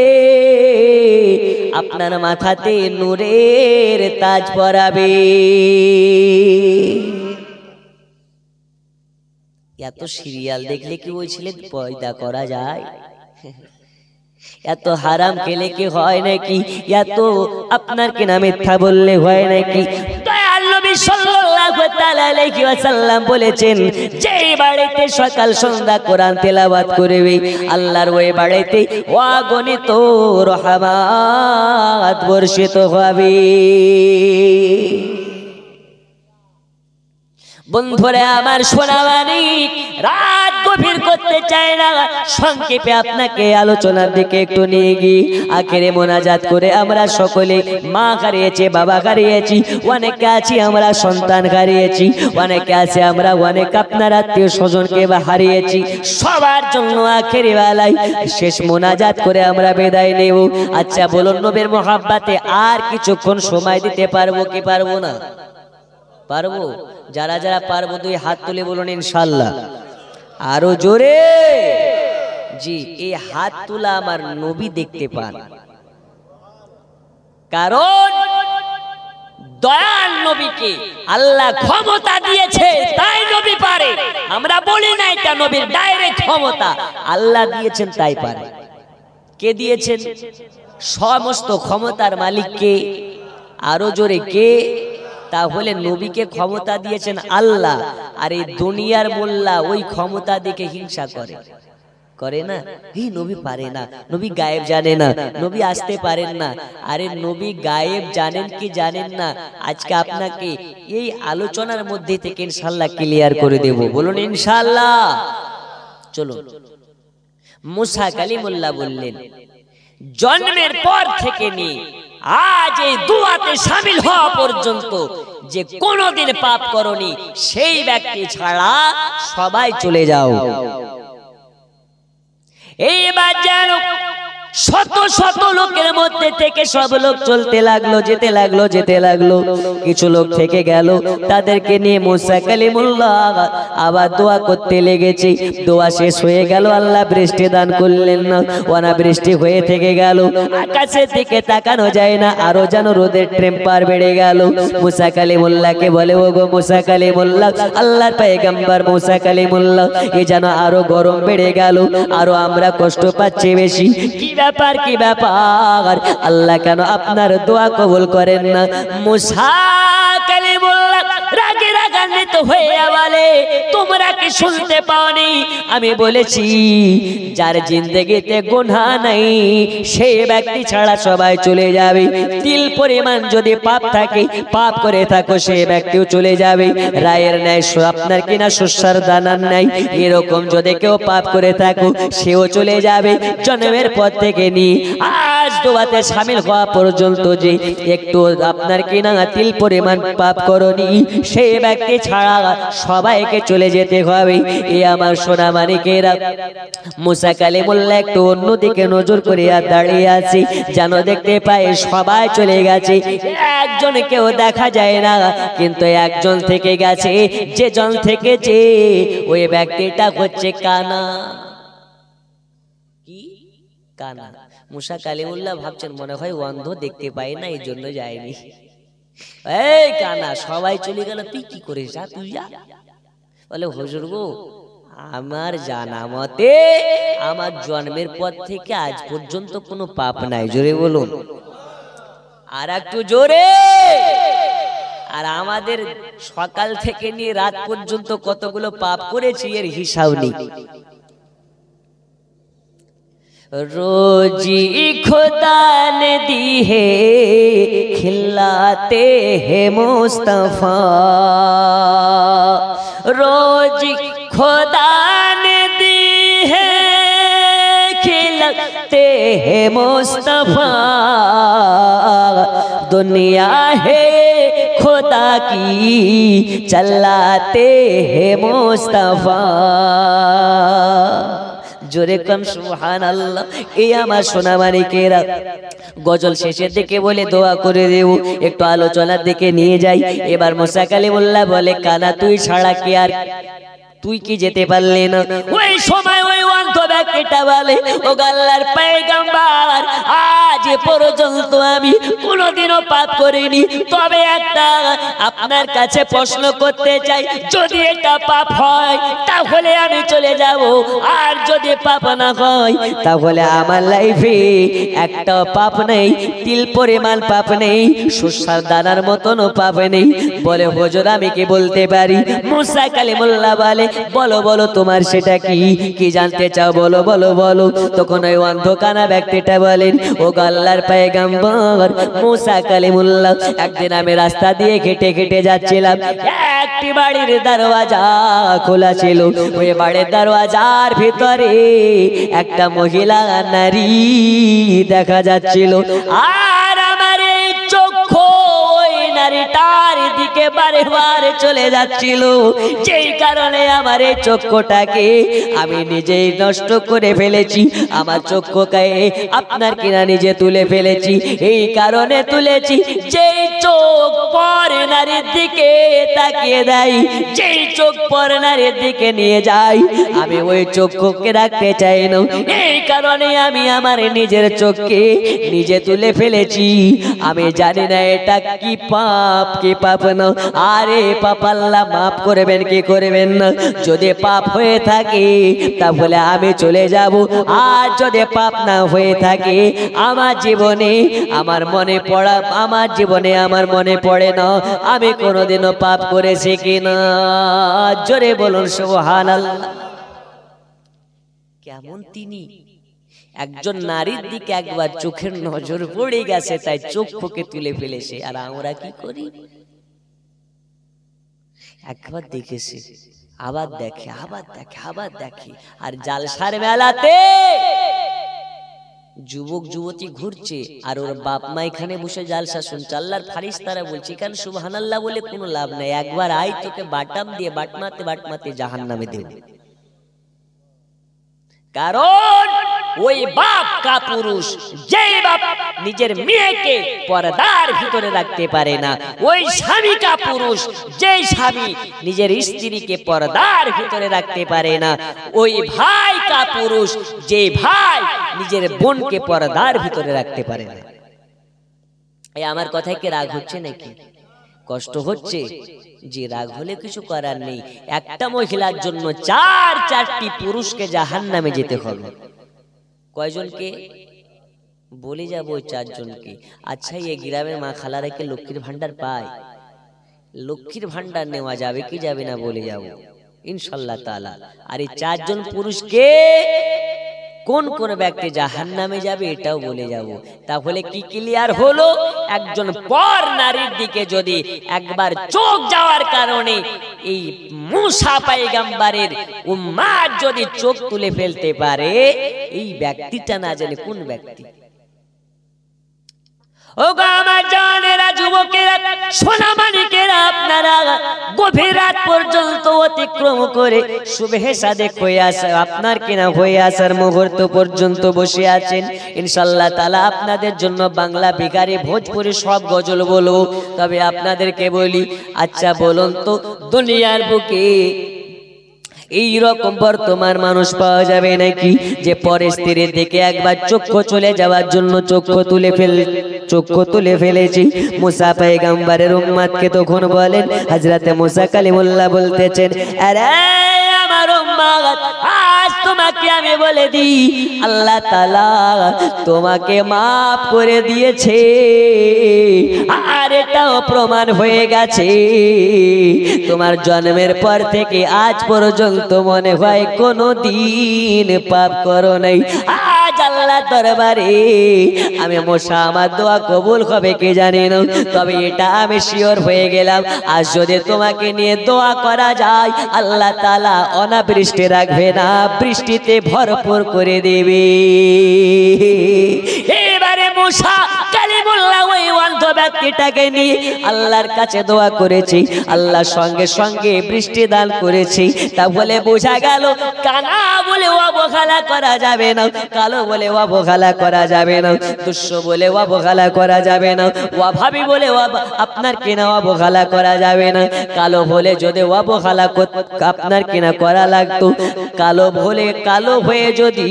আপনার মাথাতে নূরের তাজ পরাবে। এত সিরিয়াল দেখলে কি ওই ছেলে পয়দা করা যায়? এত হারাম খেলে কি হয় নাকি? এত আপনার কিনা মিথ্যা বললে হয় নাকি? দয়াল নবী সাল্লাল্লাহু তাআলা আলাইহি ওয়াসাল্লাম বলেছেন, যে বাড়িতে সকাল সন্ধ্যা কোরআন তেলাওয়াত করবে আল্লাহর ওই বাড়িতে অগণিত রহমত বর্ষিত হবে। বন্ধুরা আমার সোনা মানিক, রাত গভীর করতে চায় না, সংক্ষেপে আপনাকে আলোচনার দিকে একটু নিয়ে গিয়ে আখেরে মোনাজাত করে আমরা সকলে মা হারিয়েছি, বাবা হারিয়েছি, অনেকে আছি আমরা সন্তান হারিয়েছি, অনেকে আছে আমরা অনেক আপনার আত্মীয় স্বজনকে হারিয়েছি। সবার জন্য আখেরি বেলায় শেষ মোনাজাত করে আমরা বিদায় নেব। আচ্ছা বলুন, নবীর মহাব্বতে আর কিছুক্ষণ সময় দিতে পারবো কি পারবো না? পারবো। যারা যারা পারবো দুই হাত তুলে বলুন ইনশাআল্লাহ। আরো জোরে। জি, এই হাত তোলা আমার নবী দেখতে পান, কারণ দয়াল নবীকে আল্লাহ ক্ষমতা দিয়েছে, তাই নবী পারে। আমরা বলি না এটা নবীর ডাইরেক্ট ক্ষমতা, আল্লাহ দিয়েছেন তাই পারে। কে দিয়েছেন? সমস্ত ক্ষমতার মালিক কে? আরো জোরে কে? তাহলে নবীকে ক্ষমতা দিয়েছেন আল্লাহ, আর এই দুনিয়ার মোল্লা ওই ক্ষমতা দেখে হিংসা করে না, এই নবী পারে না, নবী গায়েব জানে না, নবী আসতে পারেন না। আরে নবী গায়েব জানেন কি জানেন না, আজকে আপনাকে এই আলোচনার মধ্যে থেকে ইনশাআল্লাহ ক্লিয়ার করে দেব। বলুন ইনশাআল্লাহ। চলো, মুসা কালিমুল্লাহ বললেন, জন্মের পর থেকে নিয়ে আজ এই দুয়াতে শামিল হওয়া পর্যন্ত যে কোনদিন পাপ করনি, সেই ব্যক্তি ছাড়া সবাই চলে যাও। এইবার যেন শত শত লোকের মধ্যে থেকে সব লোক চলতে লাগলো, যেতে লাগলো, যেতে লাগলো। কিছু লোক থেকে গেল, তাদেরকে নিয়ে মুসা কালিমুল্লাহ আবার দোয়া করতে লেগেছে। দোয়া শেষ হয়ে গেল, আল্লাহ বৃষ্টি দান করলেন না, অনাবৃষ্টি হয়ে থেকে গেল, আকাশের দিকে তাকানো যায় না, আরো যেন রোদের টেম্পার বেড়ে গেল। মুসা কালিমুল্লাহকে বলে, ও গো মুসা কালিমুল্লাহ, আল্লাহর পয়গম্বর মুসা কালিমুল্লাহ, এ যেন আরো গরম বেড়ে গেল, আরো আমরা কষ্ট পাচ্ছি বেশি। কি ব্যাপার, কি ব্যাপার? আল্লাহ কেন আপনার দোয়া কবুল করেন না? মুসা কালিমুল্লাহ রাগে রাগান্বিত হয়ে বলে, তোমরা কি শুনতে পাওনি? আমি বলেছি যার জিন্দেগিতে গুনাহ নাই সেই ব্যক্তি ছাড়া সবাই চলে যাবে। তিল পরিমাণ যদি পাপ থাকে, পাপ করে থাকো, সেই ব্যক্তিও চলে যাবে। রায়ের ন্যায় আপনার কিনা শস্যার দানার নাই, এরকম যদি কেউ পাপ করে থাকো, সেও চলে যাবে। জন্মের পর থেকে নিয়ে আজ দোয়াতে শামিল হওয়া পর্যন্ত যে একটু আপনার কিনা তিল পরিমাণ পাপ করনি, সেই ব্যক্তি ছাড়া সবাইকে চলে যেতে হবে। এ আমার সোনা মানিকেরা, মুসা কালিমুল্লাহ একটু অন্যদিকে নজর করে আর দাঁড়িয়ে আছে, যেন দেখতে পায় সবাই চলে গেছে, একজন কেউ দেখা যায় না, কিন্তু একজন থেকে গেছে। যে জন থেকেছে ওই ব্যক্তিটা হচ্ছে কানা। কি কানা? মুসা কালিমুল্লাহ ভাবছেন মনে হয় অন্ধ, দেখতে পায় না, এই জন্য যায়নি। এই কানা, সবাই চলে গেল, তুই কি করিস? যা, তুই যা। বলে, হুজুর গো, আমার জানা মতে আমার জন্মের পর থেকে আজ পর্যন্ত কোনো পাপ নাই। জোরে বলুন, আর একটু জোরে। আর আমাদের সকাল থেকে নিয়ে রাত পর্যন্ত কতগুলো পাপ করেছি এর হিসাব নেই। रोजी खुदा ने दी है खिलाते हैं मुस्तफा, रोजी खुदा ने दी है खिलाते हैं मुस्तफा, दुनिया है खुदा की चलाते हैं मुस्तफा। জোরে কম সুবহানাল্লাহ। এই আমার সোনা মানিকেরা, গজল শেষের দিকে বলে দোয়া করে দেব, একটু আলোচনার দিকে নিয়ে যাই। এবার মুসা কালিমুল্লাহ বলে, কানা তুই ছাড়া কি আর, তুই কি যেতে পারলি না? ওই সময় ওই অন্ধ ব্যক্তিটা বলে, ও আল্লাহর পয়গম্বর, আজ পর্যন্ত আমি কোনোদিনও পাপ করিনি, তবে একটা আপনার কাছে প্রশ্ন করতে চাই, যদি এটা পাপ হয় তাহলে আমি চলে যাব, আর যদি পাপ না হয় তাহলে আমার লাইফে একটা পাপ নেই, তিল পরিমাণ পাপ নেই, সরষের দানার মতনও পাপ নেই। বলে হুজুর আমি কি বলতে পারি? মুসা কালিমুল্লাহ বলে বলো বলো তোমার সেটা কি, কি জানতে চাও বলো বলো বলো। তখন ওই অন্ধকানা ব্যক্তিটা বলেন, ও আল্লাহর পয়গম্বর মুসা কালিমুল্লাহ, একদিন আমি রাস্তা দিয়ে হেঁটে হেঁটে যাচ্ছিলাম, একটি বাড়ির দরওয়াজা খোলা ছিল, ওই বাড়ির দরওয়াজার ভিতরে একটা মহিলা নারী দেখা যাচ্ছিল, আর আমার এই চক্ষু ওই নারীটার দিকে বারে বারে চলে যাচ্ছিল, যেই কারণে আমার এই চক্ষুটাকে আমি নিজেই নষ্ট করে ফেলেছি, আমার চক্ষুকে আপনার কিনা নিজে তুলে ফেলেছি। এই কারণে তুলেছি, যেই চোখ পর নারীর দিকে তাকিয়ে দেয়, যেই চোখ পর নারীর দিকে নিয়ে যাই, আমি ওই চক্ষুকে রাখতে চাই না, এই কারণে আমি আমার নিজের চোখকে নিজে তুলে ফেলেছি। আমি জানি না এটা কি পাপ কি পাপ না, আরে পাপ আল্লাহ মাফ করবেন কি করবেন না। যদি পাপ হয়ে থাকে তাহলে আমি চলে যাব, আর যদি পাপ না হয়ে থাকে আমার জীবনে আমার মনে পড়া, আমার জীবনে আমার মনে পড়ে না আমি কোনোদিনও পাপ করেছি কিনা। জোরে বলুন সুবহানাল্লাহ। কেমন তিনি একজন নারীর দিকে একবার চোখের নজর পড়ে গেছে, তাই চক্ষুকে তুলে ফেলেছে। আর আমরা কি করি? একবার দেখেছি, আবার দেখে, আবার দেখে, আবার দেখে। আর জালসার মেলাতে যুবক যুবতী ঘুরছে, আর ওর বাপ মা এখানে বসে জালসা শুনছে। আল্লাহর ফারিস্তারা বলছে এখানে সুবহানাল্লাহ বলে কোনো লাভ নাই, একবার আয় তোকে বাটাম দিয়ে বাটমাতে বাটমাতে জাহান্নামে দেব। কারণ ওই বাপ কা পুরুষ, যেই বাপ নিজের মেয়েকে পর্দার ভিতরে রাখতে পারে না, ওই স্বামী কা পুরুষ, যেই স্বামী নিজের স্ত্রীকে পর্দার ভিতরে রাখতে পারে না, ওই ভাই কা পুরুষ, যে ভাই নিজের বোনকে পর্দার ভিতরে রাখতে পারে না। এই আমার কথায় কি রাগ হচ্ছে নাকি? কষ্ট হচ্ছে? যে রাগ হলে কিছু করার নেই। একটা মহিলার জন্য চারটি পুরুষকে জাহান্নামে যেতে হবে। কয়জনকে বলে যাবো? ওই চারজনকে। আচ্ছা, এই গ্রামের মা খালারা কি লক্ষ্মীর ভান্ডার পায়? লক্ষ্মীর ভান্ডার নেওয়া যাবে কি যাবে না বলে যাব ইনশাআল্লাহ তাআলা। আর এই চারজন পুরুষকে কোন কোন ব্যক্তি জাহান্নামে যাবে এটাও বলে যাব। তাহলে কি ক্লিয়ার হলো? একজন পর নারীর দিকে যদি একবার চোখ যাওয়ার কারণে এই মুসা পয়গম্বরের উম্মাত যদি চোখ তুলে ফেলতে পারে, এই ব্যক্তিটা না জানে কোন ব্যক্তি। ও গো আমার জানেরা, যুবকেরা, সোনামানিকেরা, আপনারা গভীর রাত পর্যন্ত অতিক্রম করে সুবহে সাদেক হয়ে আসে আপনার কিনা হয়ে আসার মুহূর্ত পর্যন্ত বসে আছেন। ইনশাআল্লাহ তাআলা আপনাদের জন্য বাংলা, বিহারি, ভোজপুরি সব গজল বলবো। তবে আপনাদেরকে বলি, আচ্ছা বলুন তো, দুনিয়ার বুকে এই রকম বর্তমান মানুষ পাওয়া যাবে নাকি যে পরের স্ত্রীর দিকে একবার চক্ষু চলে যাওয়ার জন্য চক্ষু তুলে ফেলেছি? মুসা পয়গম্বরের উম্মতকে তখন বলেন, হযরতে মুসা কালিমুল্লাহ বলতেছেন, আরে আমার উম্মত, আজ তোমাকে আমি বলে দিই, আল্লাহ তাআলা তোমাকে মাফ করে দিয়েছে। আর এটাও প্রমাণ হয়ে গেছে, তোমার জন্মের পর থেকে আজ পর্যন্ত মনে হয় কোনো দিন পাপ করো নাই। আজ আল্লাহ দরবারে আমি মুসা, আমার দোয়া কবুল হবে কি জানি না, তবে এটা আমি শিওর হয়ে গেলাম, আজ যদি তোমাকে নিয়ে দোয়া করা যায়, আল্লাহ তাআলা অনাবৃষ্টি রাখবে না, বৃষ্টিতে ভরপুর করে দেবে। এবারে মুসা কালিমুল্লাহ ওই অন্ধ নাতিটাকে নিয়ে আল্লাহর কাছে দোয়া করেছি, আল্লাহ সঙ্গে সঙ্গে বৃষ্টি দান করেছি। তা বলে বোঝা গেল কানা বলে অবহেলা করা যাবে না, কালো বলে অবহেলা করা যাবে না, দুঃস্ব বলে অবহেলা করা যাবে না, অভাবী বলে আপনার কিনা অবহেলা করা যাবে না। কালো বলে যদি অবহেলা আপনার কিনা করা লাগতো, কালো বলে কালো হয়ে যদি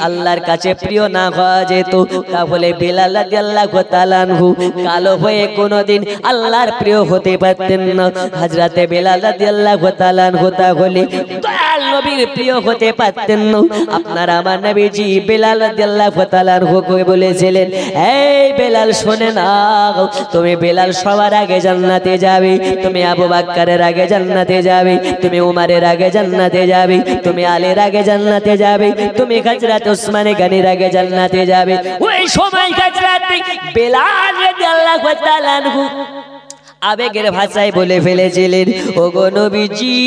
আল্লাহর কাছে প্রিয় না হওয়া যেত, তাহলে বেলাল রাদিয়াল্লাহু তাআলা আনহু কালো হয়ে কোনোদিন আল্লাহর প্রিয় হতে পারতেন না। হযরতে বেলাল রাদিয়াল্লাহু তাআলা আনহু তাহলে দয়াল নবীর প্রিয় হতে পারতেন না। আপনার আমার নবীজি বেলাল রাদিয়াল্লাহু তাআলা আনহুকে বলেছিলেন, এই বেলাল শুনে নাও, তুমি বেলাল সবার আগে জান্নাতে যাবে, তুমি আবু বকরের আগে জান্নাতে যাবে, তুমি উমরের আগে জান্নাতে যাবে, তুমি আলীর আগে জান্নাতে যাবে, তুমি হযরত ওসমান গনির আগে জান্নাতে যাবে। ওই সময় হযরত বেলাল রাদিয়াল্লাহু তাআলা আনহু আবেগের ভাষায় বলে ফেলেছিলেন, ওগো নবীজি,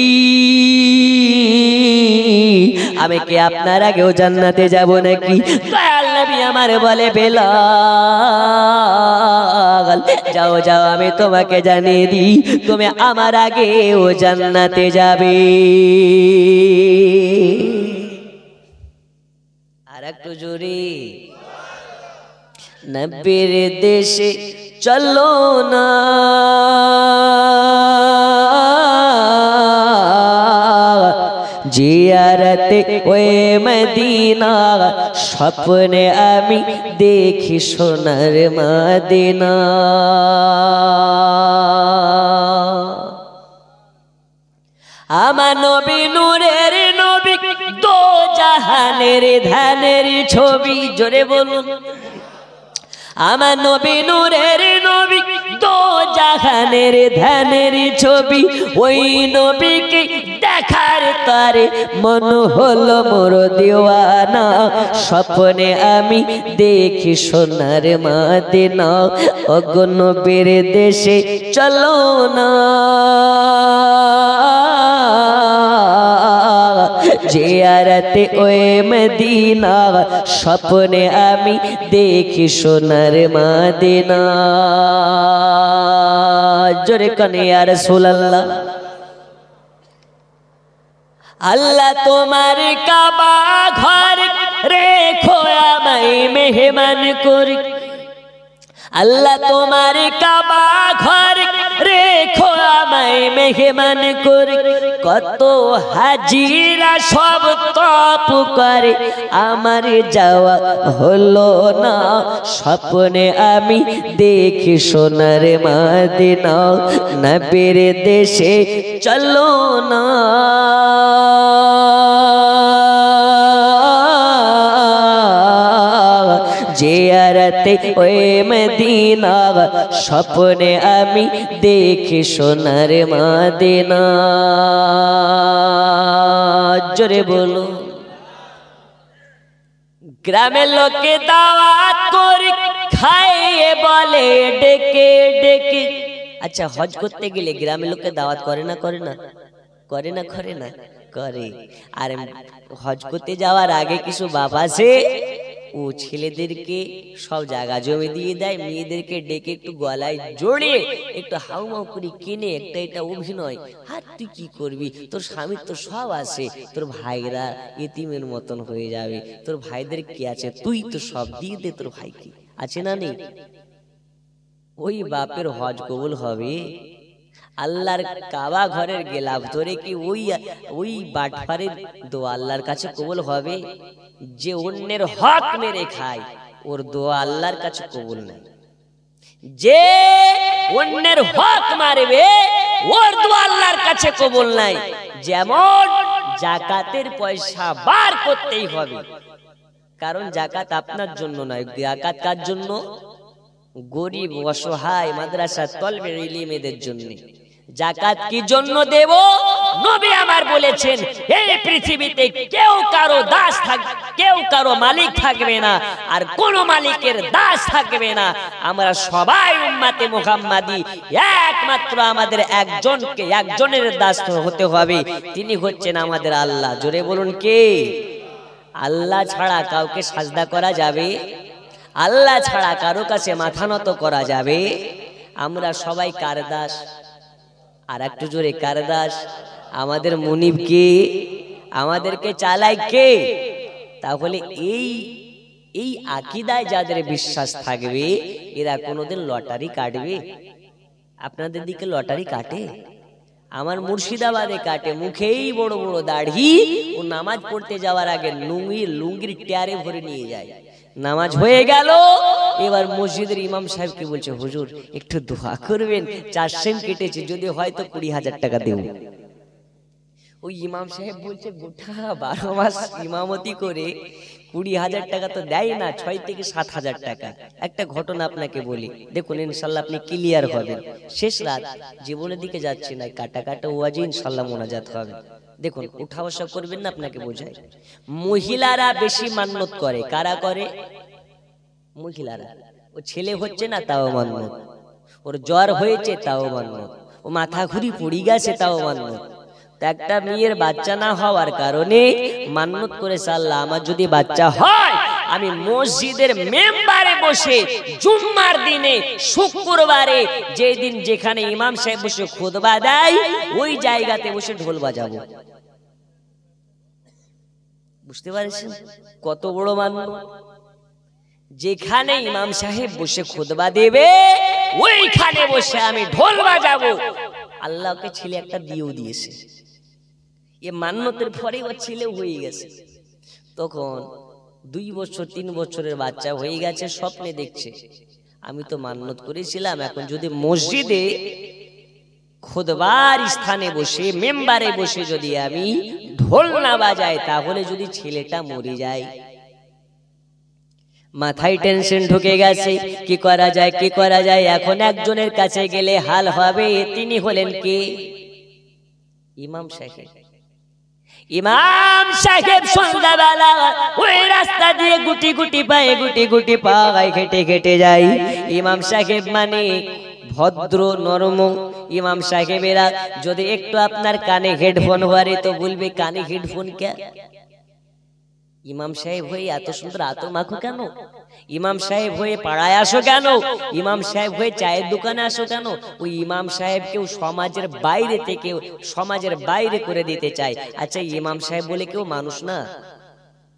আমি কি আপনার আগেও জান্নাতে যাব নাকি? দয়াল নবী আমার বলে, বেলাল যাও যাও, আমি তোমাকে জানিয়ে দিই, তুমি আমার আগেও জান্নাতে যাবে। আর একটু জোরে, নবীর দেশে চলো না, জিয়ারতে ওই মদিনা, স্বপ্নে আমি দেখি সোনার মদিনা। আমার নবী নূরের নবী, দো জাহানের ধানের ছবি, জোরে বলুন। আমার নবী নূরের নবী, দো জাহানের ধানের ছবি, ওই নবীকে দেখার তারে মন হলো মোর দিওয়ানা, স্বপ্নে আমি দেখি সোনার মদিনা। ওগো নবীর দেশে চলো না, জিয়ারতে ওই মদিনা, স্বপ্নে আমি দেখি সোনার মদিনা। জোরে কানে ইয়া রাসূলুল্লাহ। আল্লাহ তোমার কাবা ঘর রেখো আমায় মেহমান করি, আল্লাহ তোমার কাবা ঘর রেখো আমায় মেহমান করি। কত হাজিরা সব তপ করে, আমার যাওয়া হলো না, স্বপ্নে আমি দেখি সোনার মদিনা। নবীর দেশে চলো না, জিয়ারতে ওই মদিনা, স্বপ্নে আমি দেখি সোনার মদিনা। জোরে বলো। গ্রামের লোকে দাওয়াত করে খাইয়ে বলে ডেকে ডেকে। আচ্ছা, হজ করতে গেলে গ্রামের লোকে দাওয়াত করে না করে না করে না করে না করে। আর হজ করতে যাওয়ার আগে কিছু বাবা আছে, ও ছেলেদেরকে সব জায়গা জমি দিয়ে দেয়, মেয়েদেরকে ডেকে একটু গলায় জড়িয়ে একটু হাউমাউ করে কিনে একটা এটা অভিনয়। আর তুই কি করবি, তোর স্বামীর তো সব আছে, তোর ভাইরা এতিমের মতন হয়ে যাবে, তোর ভাইদের কি আছে, তুই তো সব দিয়ে দে তোর ভাইকে, আছে না নেই? ওই বাপের হজ কবুল হবে? আল্লাহর কাবা ঘরের গেলাফ ধরে কি ওই বাটফারের দোয়া আল্লাহর কাছে কবুল হবে? যে অন্যের হক মেরে খায়, ওর দোয়া আল্লাহর কাছে কবুল নাই। যে অন্যের হক মারবে, ওর দোয়া আল্লাহর কাছে কবুল নাই। যেমন যাকাতের পয়সা বার করতেই হবে, কারণ যাকাত আপনার জন্য নয়, যাকাত কার জন্য? গরিব অসহায় মাদ্রাসা তলবে ইলমেদের জন্য। যাকাত কি জন্য দেব? নবী আমার বলেছেন, এই পৃথিবীতে কেউ কারো দাস থাকবে, কেউ কারো মালিক থাকবে না, আর কোন মালিকের দাস থাকবে না। আমরা সবাই উম্মতে মুহাম্মাদি, একমাত্র আমাদের একজনের দাস হতে হবে, তিনি হচ্ছেন আমাদের আল্লাহ। জোরে বলুন কে? আল্লাহ ছাড়া কাউকে সাজদা করা যাবে? আল্লাহ ছাড়া কারো কাছে মাথা নত করা যাবে? আমরা সবাই কার দাস? আর একটু জোরে, কার দাস? আমাদের মুনিব কে? আমাদেরকে চালায় কে? তাহলে এই আকীদায় যাদের বিশ্বাস থাকবে এরা কোনোদিন লটারি কাটবে? আপনাদের দিকে লটারি কাটে? আমার মুর্শিদাবাদে কাটে। মুখেই বড় বড় দাড়ি, ও নামাজ পড়তে যাওয়ার আগে লুঙ্গির টিয়ারে ভরে নিয়ে যায়। নামাজ হয়ে গেল, এবার মসজিদের ইমাম সাহেবকে বলছে, হুজুর একটু দোয়া করবেন, 4 সেম কেটেছে, যদি হয়তো 20,000 টাকা দেব। ওই ইমাম সাহেব বলছে, গোটা 12 মাস ইমামতি করে 20,000 টাকা তো দেয় না, 6 থেকে 7,000 টাকা। একটা ঘটনা আপনাকে বলি, দেখুন ইনশাল্লাহ আপনি ক্লিয়ার হবেন। শেষ রাত, জীবনের দিকে যাচ্ছি না, কাটা কাটা ওয়াজি ইনশাল্লাহ মোনাজাত হবে। দেখুন, উঠা বসা করবেন না, আপনাকে বোঝায়। মহিলারা বেশি মান্নত করে। কারা করে? মহিলারা। ও ছেলে হচ্ছে না তাও মান্নত, ওর জ্বর হয়েছে তাও মান্নত, ও মাথা ঘুরি পড়ে গেছে তাও মান্নত। একটা মেয়ের বাচ্চা না হওয়ার কারণে মান্নত করেছে, আল্লাহ আমার যদি বাচ্চা হয় আমি মসজিদের মেম্বারে বসে জুম্মার দিনে, শুক্রবারে, যেদিন যেখানে ইমাম সাহেব বসে খুতবা দেয় ওই জায়গাতে বসে ঢোল বাজাবো। বুঝতে পারছেন কত বড় মান্নত? যেখানে ইমাম সাহেব বসে খুতবা দেবে ওইখানে বসে আমি ঢোল বাজাবো। আল্লাহকে ছেলে একটা দিয়েও দিয়েছে, এ মান্নতের পরে ওর ছেলে হয়ে গেছে। তখন 2 বছর 3 বছরের বাচ্চা হয়ে গেছে, স্বপ্নে দেখছে আমি তো মান্নত করেছিলাম, এখন যদি মসজিদে খুতবার স্থানে বসে মেম্বারে বসে যদি আমি ঢোল না বাজাই তাহলে যদি ছেলেটা মরে যায়। মাথায় টেনশন ঢুকে গেছে, কি করা যায় কি করা যায়। এখন একজনের কাছে গেলে হাল হবে, তিনি হলেন কে? ইমাম সাহেব। ইমাম সাহেব সন্ধ্যাবেলা ওই রাস্তা দিয়ে গুটি গুটি পায়ে হেঁটে হেঁটে যায়। ইমাম সাহেব মানে ভদ্র নরম ইমাম সাহেবেরা যদি একটু আপনার কানে হেডফোন ভরে তো বলবে কানে হেডফোন কে? ইমাম সাহেব হয়ে এত সুন্দর আতর মাখো কেন? ইমাম সাহেব হয়ে পাড়ায় আসো কেন? ইমাম সাহেব হয়ে চায়ের দোকানে আসো কেন? ওই ইমাম সাহেবকেও সমাজের বাইরে থেকে সমাজের বাইরে করে দিতে চায়। আচ্ছা, ইমাম সাহেব বলে কেউ মানুষ না?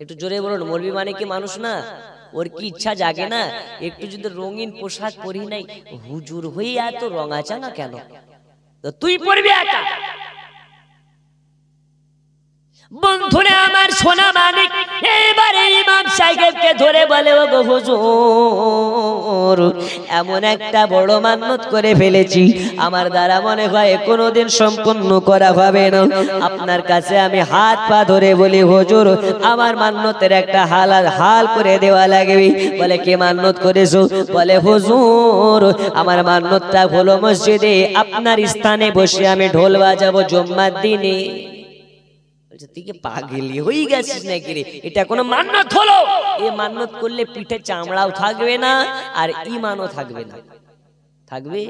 একটু জোরে বলুন, মৌলবি মানে কি মানুষ না? ওর কি ইচ্ছা জাগে না একটু যদি রঙিন পোশাক পরি নাই, হুজুর হয়ে এত রঙাচা না কেন? তো তুই পরবি একা। বন্ধুরা আমার সোনা মানিক এবারে ইমাম সাহেবকে ধরে বলে, ও গো হুজুর এমন একটা বড় মান্নত করে ফেলেছি, আমার দ্বারা মনে হয় কোনোদিন সম্পূর্ণ করা হবে না। আপনার কাছে আমি হাত পা ধরে বলি, হুজুর আমার মান্নতের একটা হাল করে দেওয়া লাগবে। বলে কি মান্নত করেছো? বলে হুজুর আমার মান্নতটা হলো মসজিদে আপনার স্থানে বসে আমি ঢোল বাজাবো জুম্মার দিনে। তুই কি পাগলি হয়ে গেছিস নাকি রে? এটা কোনো মান্নত হলো? এ মান্নত করলে পিঠে চামড়াও থাকবে না আর ঈমানও থাকবে না। থাকবে?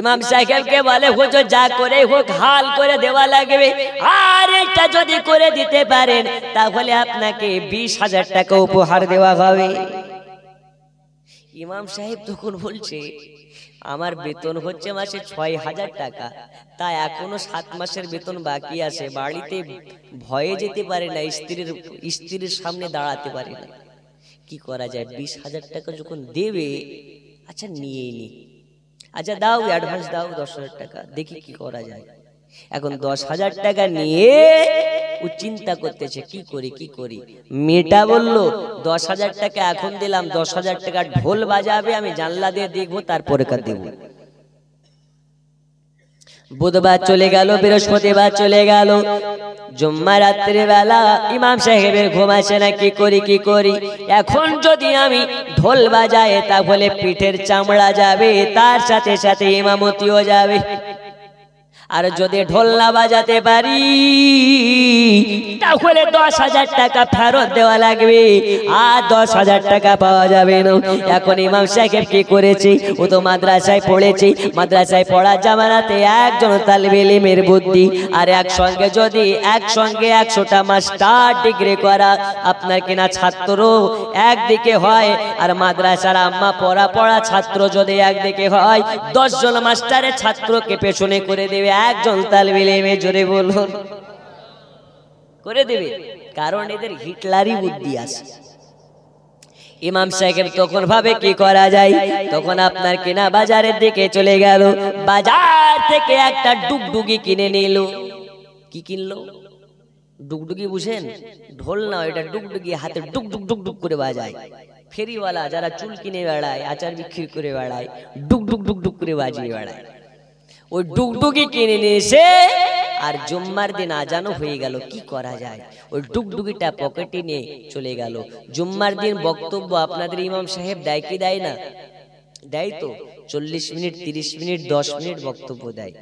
ইমাম সাহেবকে বলে, হুজুর যা করে হোক হাল করে দেওয়া লাগবে, আর এটা যদি করে দিতে পারেন তাহলে আপনাকে 20,000 টাকা উপহার দেওয়া হবে। ইমাম সাহেব তখন বলছে, আমার বেতন হচ্ছে মাসে 6,000 টাকা, তা এখনো 7 মাসের বেতন বাকি আছে, বাড়িতে ভয়ে যেতে পারে না, স্ত্রীর সামনে দাঁড়াতে পারে না, কি করা যায়? 20,000 টাকা যখন দেবে, আচ্ছা নিয়ে নি, আচ্ছা দাও অ্যাডভান্স দাও 10,000 টাকা, দেখি কি করা যায়। এখন 10,000 টাকা নিয়ে ও চিন্তা করতেছে কি করি। মেয়েটা বলল 10,000 টাকা এখন দিলাম, 10,000 টাকা ঢোল বাজাবে, আমি জানলা দিয়ে দেখবো, তারপরে কার দেব। বুধবার চলে গেল, বৃহস্পতিবার চলে গেল, জুম্মা রাত্রে বেলা ইমাম সাহেবের ঘুম আসে না, কি করি। এখন যদি আমি ঢোল বাজাই তাহলে পিঠের চামড়া যাবে, তার সাথে সাথে ইমামতিও যাবে। আর যদি ঢোল না বাজাতে পারি তাহলে 10,000 টাকা ফেরত দেওয়া লাগবে, আর 10,000 টাকা পাওয়া যাবে না। এখন ইমাম সাহেব কি করেছে, ও তো মাদ্রাসায় পড়েছে, মাদ্রাসায় পড়ার জামানাতে একজন তালিবে ইলমের বুদ্ধি, আর একসঙ্গে যদি 100টা মাস্টার ডিগ্রি করা আপনার কিনা ছাত্র একদিকে হয়, আর মাদ্রাসার আম্মা পড়া ছাত্র যদি একদিকে হয়, 10 জন মাস্টারের ছাত্রকে পেছনে করে দেবে একজন তালিবে ইলমে। জোরে বলুন, করে দেবে, কারণ এদের হিটলারি বুদ্ধি আছে। ইমাম সাহেব তখন ভাবে কি করা যায়, তখন আপনার কিনা বাজারের দিকে চলে গেল, বাজার থেকে একটা ডুগডুগি কিনে নিল। কি কিনলো? ডুগডুগি বুঝেন? ঢোল না, এটা ডুগডুগি, হাতে ডুগডুগ ডুগডুগ করে বাজায়। ফেরিওয়ালা যারা চুল কিনে বেড়ায়, আচার বিক্রি করে বেড়ায়, ডুগডুগ ডুগডুগ করে বাজিয়ে বেড়ায়। ওই ডুগডুগি কিনে নিয়ে এসে, আর জুম্মার দিন আজানও হয়ে গেল, কি করা যায়, ওই ডুগডুগিটা পকেটে নিয়ে চলে গেল। জুম্মার দিন বক্তব্য আপনাদের ইমাম সাহেব দেয় কি দেয় না? দেয় তো, 40 মিনিট 30 মিনিট 10 মিনিট বক্তব্য দেয়।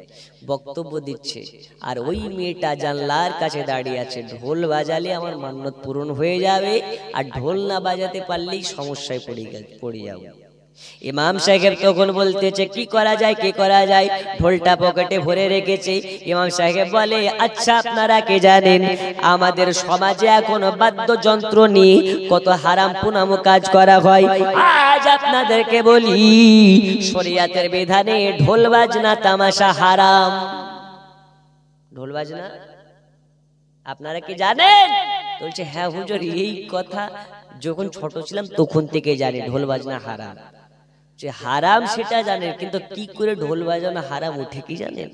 বক্তব্য দিচ্ছে, আর ওই মেয়েটা জানলার কাছে দাঁড়িয়ে আছে, ঢোল বাজালে আমার মান্নত পূরণ হয়ে যাবে, আর ঢোল না বাজাতে পারলেই সমস্যায় পড়ে যাবে। ইমাম সাহেব তখন বলতেছে কি করা যায়, কি করা যায়, ঢোলটা পকেটে ভরে রেখেছে। ইমাম সাহেব বলে, আচ্ছা আপনারা কে জানেন আমাদের সমাজে এখন বাদ্যযন্ত্র নিয়ে কত হারাম পুনাম কাজ করা হয়। আজ আপনাদেরকে বলি, শরিয়াতের বিধানে ঢোল বাজনা তামাশা হারাম। ঢোল বাজনা আপনারা কি জানেন? বলছে হ্যাঁ হুজুর, এই কথা যখন ছোট ছিলাম তখন থেকে জানি ঢোল বাজনা হারাম। যে হারাম সেটা জানেন, কিন্তু কি করে ঢোল বাজানো হারাম উঠে কি জানেন?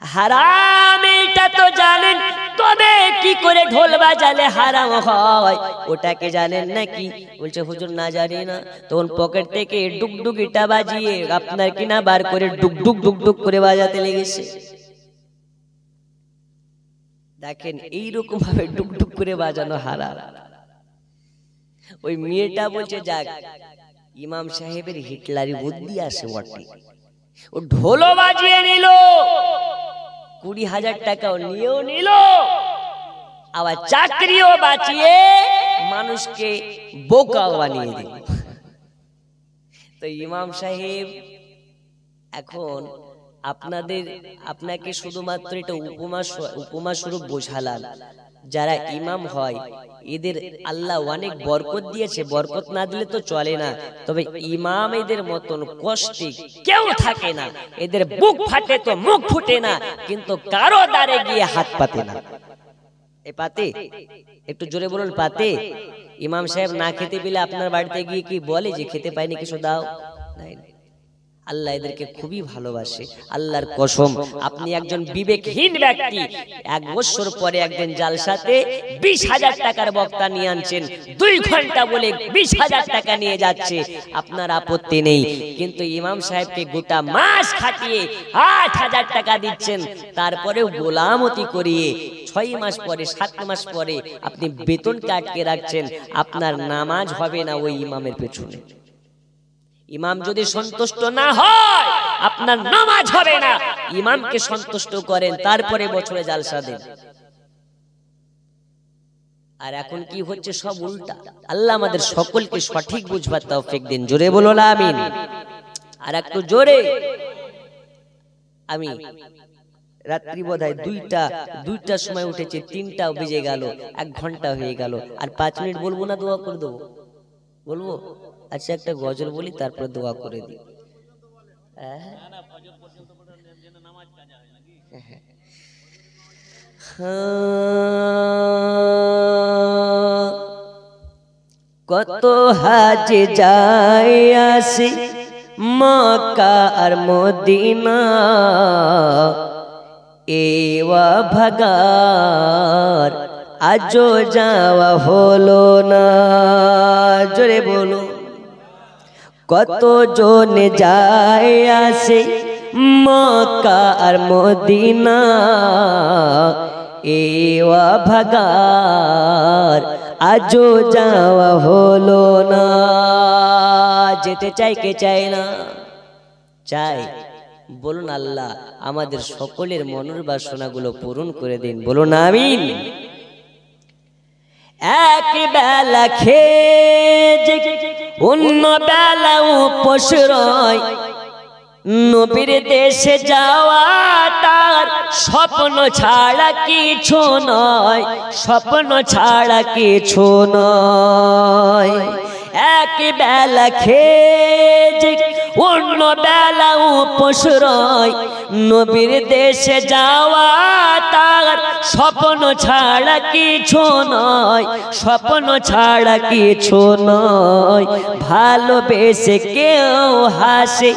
হারাম এটা তো জানেন, তবে কি করে ঢোল বাজালে হারাম হয় ওটাকে জানেন নাকি? বলছে হুজুর না জানি না। তখন পকেট থেকে ডুগডুগিটা বাজিয়ে আপনার কিনা বার করে ডুগডুগ ডুগডুগ করে বাজাতে লেগেছে। দেখেন এইরকম ভাবে ডুগডুগ করে বাজানো হারাম। ওই মেয়েটা বলছে যাক, ইমাম সাহেবের হিটলারি বুদ্ধি আছে বটে, ও ঢোলও বাজিয়ে নিল, 20,000 টাকাও নিয়েও নিল, আবার চাকরিও বাঁচিয়ে মানুষকে বোকা বানিয়ে দিল। তো ইমাম সাহেব এখন আপনাকে শুধুমাত্র এটা উপমা স্বরূপ বোঝালাম। যারা ইমাম হয় এদের আল্লাহ অনেক বরকত দিয়েছে, বরকত না দিলে তো চলে না। তবে ইমাম এদের মতন কষ্টে কেউ থাকে না, এদের বুক ফাটে তো মুখ ফুটে না, কিন্তু কারো দ্বারে গিয়ে হাত পাতে না। এ পাতে, একটু জোরে বলুন পাতে। ইমাম সাহেব না খেতে পেলে আপনার বাড়িতে গিয়ে কি বলে যে খেতে পাইনি কিছু দাও? নাই। আল্লাহ এদেরকে খুবই ভালোবাসে। আল্লাহর কসম, আপনি একজন বিবেকহীন ব্যক্তি 1 বছর পরে একদিন জালসাতে 20,000 টাকার বক্তা নিয়ে আনছেন, 2 ঘন্টা বলে 20,000 টাকা নিয়ে যাচ্ছে, আপনার আপত্তি নেই। কিন্তু ইমাম সাহেবকে গোটা মাস খাটিয়ে 8,000 টাকা দিচ্ছেন, তারপরেও গোলামতি করিয়ে 6 মাস পরে 7 মাস পরে আপনি বেতনকে আটকে রাখছেন। আপনার নামাজ হবে না ওই ইমামের পেছনে। ইমাম যদি সন্তুষ্ট না হয় আপনার নামাজ হবে না। ইমামকে সন্তুষ্ট করেন, তারপরে বছরে জালসা দেন। আর এখন কি হচ্ছে, সব উল্টা। আল্লাহ আমাদের সকলকে সঠিক বুঝবার তৌফিক দিন। জোরে বলুন আমিন। আর একটু জোরে। আমি রাত্রি বোধহয় 2টার সময় উঠেছি, 3টা বেজে গেল, 1 ঘন্টা হয়ে গেল। আর 5 মিনিট বলবো না, দোয়া করে দেবো? বলবো? আচ্ছা একটা গজল বলি, তারপরে দোয়া করে দিই। কত হাজে যায় আসি মক্কা আর মদিনা, এওয়া ভাগার আজও যাওয়া হলো না। জোরে বলো। কত জন যায় আসে মক্কা আর মদিনা, এওয়া ভাগার আজও যাওয়া হলো না। যেতে চাই কে চায় না? চাই। বলুন আল্লাহ আমাদের সকলের মনের বাসনাগুলো পূরণ করে দিন, বলুন আমিন। এক বেলা খেয়ে অন্য বেলা উপোস রয়, নবীর দেশে যাওয়া তার স্বপ্ন ছাড়া কিছু নয়, স্বপ্ন ছাড়া কিছু নয়। এক বেলা খেয়ে অন্য বেলা উপোস রয়, নবীর দেশে যাওয়া তার স্বপ্ন ছাড়া কিছু নয়, স্বপ্ন ছাড়া কিছু নয়। ভালোবেসে কেউ হাসে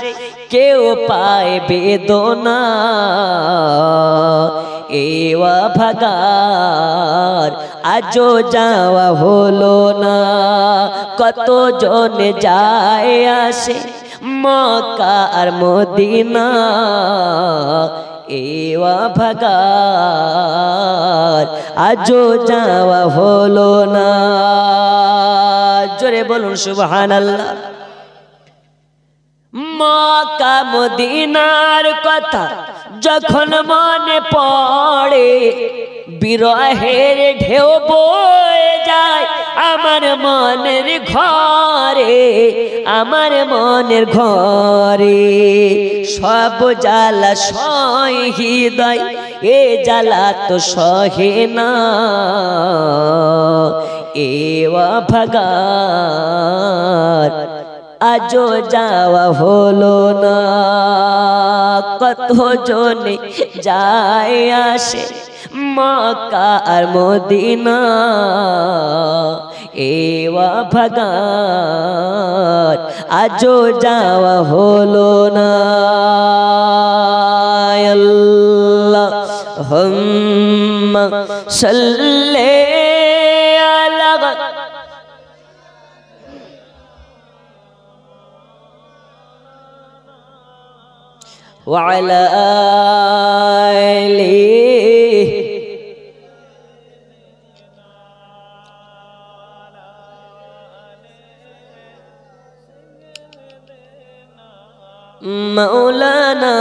কেউ পায় বেদনা, এওয়া ভাগার আজও যাওয়া হলো না। কত জন যায় আসে মক্কা আর মদিনা, এওয়া ভাগার আজও যাওয়া হলো না। জোরে বলুন সুবহানাল্লাহ। মক্কা মদিনার কথা যখন মনে পড়ে, বিরহের ঢেউ বয়ে যায় আমার মনের ঘরে, আমার মনের ঘরে। সব জ্বালা সয় হৃদয়, এ জ্বালা তো সহে না, এওয়া ভাগার আজও যাওয়া হলো না। কত জনে যায় আসে মক্কা আর মদিনা, এওয়া ভাগার আজও যাওয়া হলো না। আল্লাহুম্মা সাল্লি আলা وعلى آله মাওলানা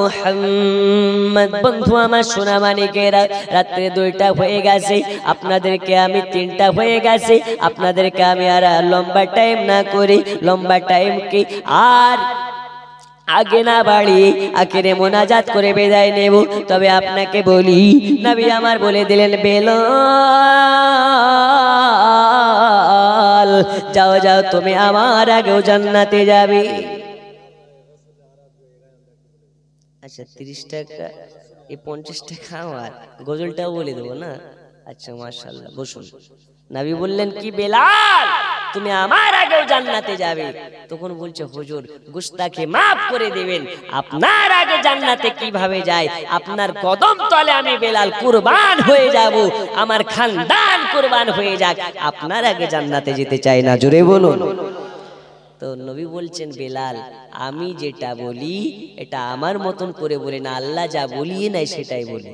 মুহাম্মদ। বন্ধু আমার সোনা মানিকেরা, রাত্রে 2টা হয়ে গেছে, আপনাদেরকে আমি 3টা হয়ে গেছে, আপনাদেরকে আমি আর লম্বা টাইম না করি, লম্বা টাইম কি আর আগে না বাড়ি আখেরে মোনাজাত করে বিদায় নেব। তবে আপনাকে বলি, নবী আমার বলে দিলেন বেলাল যাও যাও তুমি আমার আগেও জান্নাতে যাবে। আচ্ছা 30 টাকা, এই 50 টাকা আমার, গজলটাও বলে দেবো না? আচ্ছা মাশাআল্লাহ, বসুন। নবী বললেন কি বেলাল তুমি আমার আগেও জান্নাতে যাবে। তখন বলছে হুজুর গুস্তাখি মাফ করে দিবেন, আপনার আগে জান্নাতে কিভাবে যায়? আপনার কদম তলে আমি বেলাল কুরবান হয়ে যাব, আমার খানদান কুরবান হয়ে যাক, আপনার আগে জান্নাতে যেতে চাই না। জোরে বলুন। তো নবী বলছেন বেলাল আমি যেটা বলি এটা আমার মতন করে বলে না, আল্লাহ যা বলিয়ে নাই সেটাই বলি,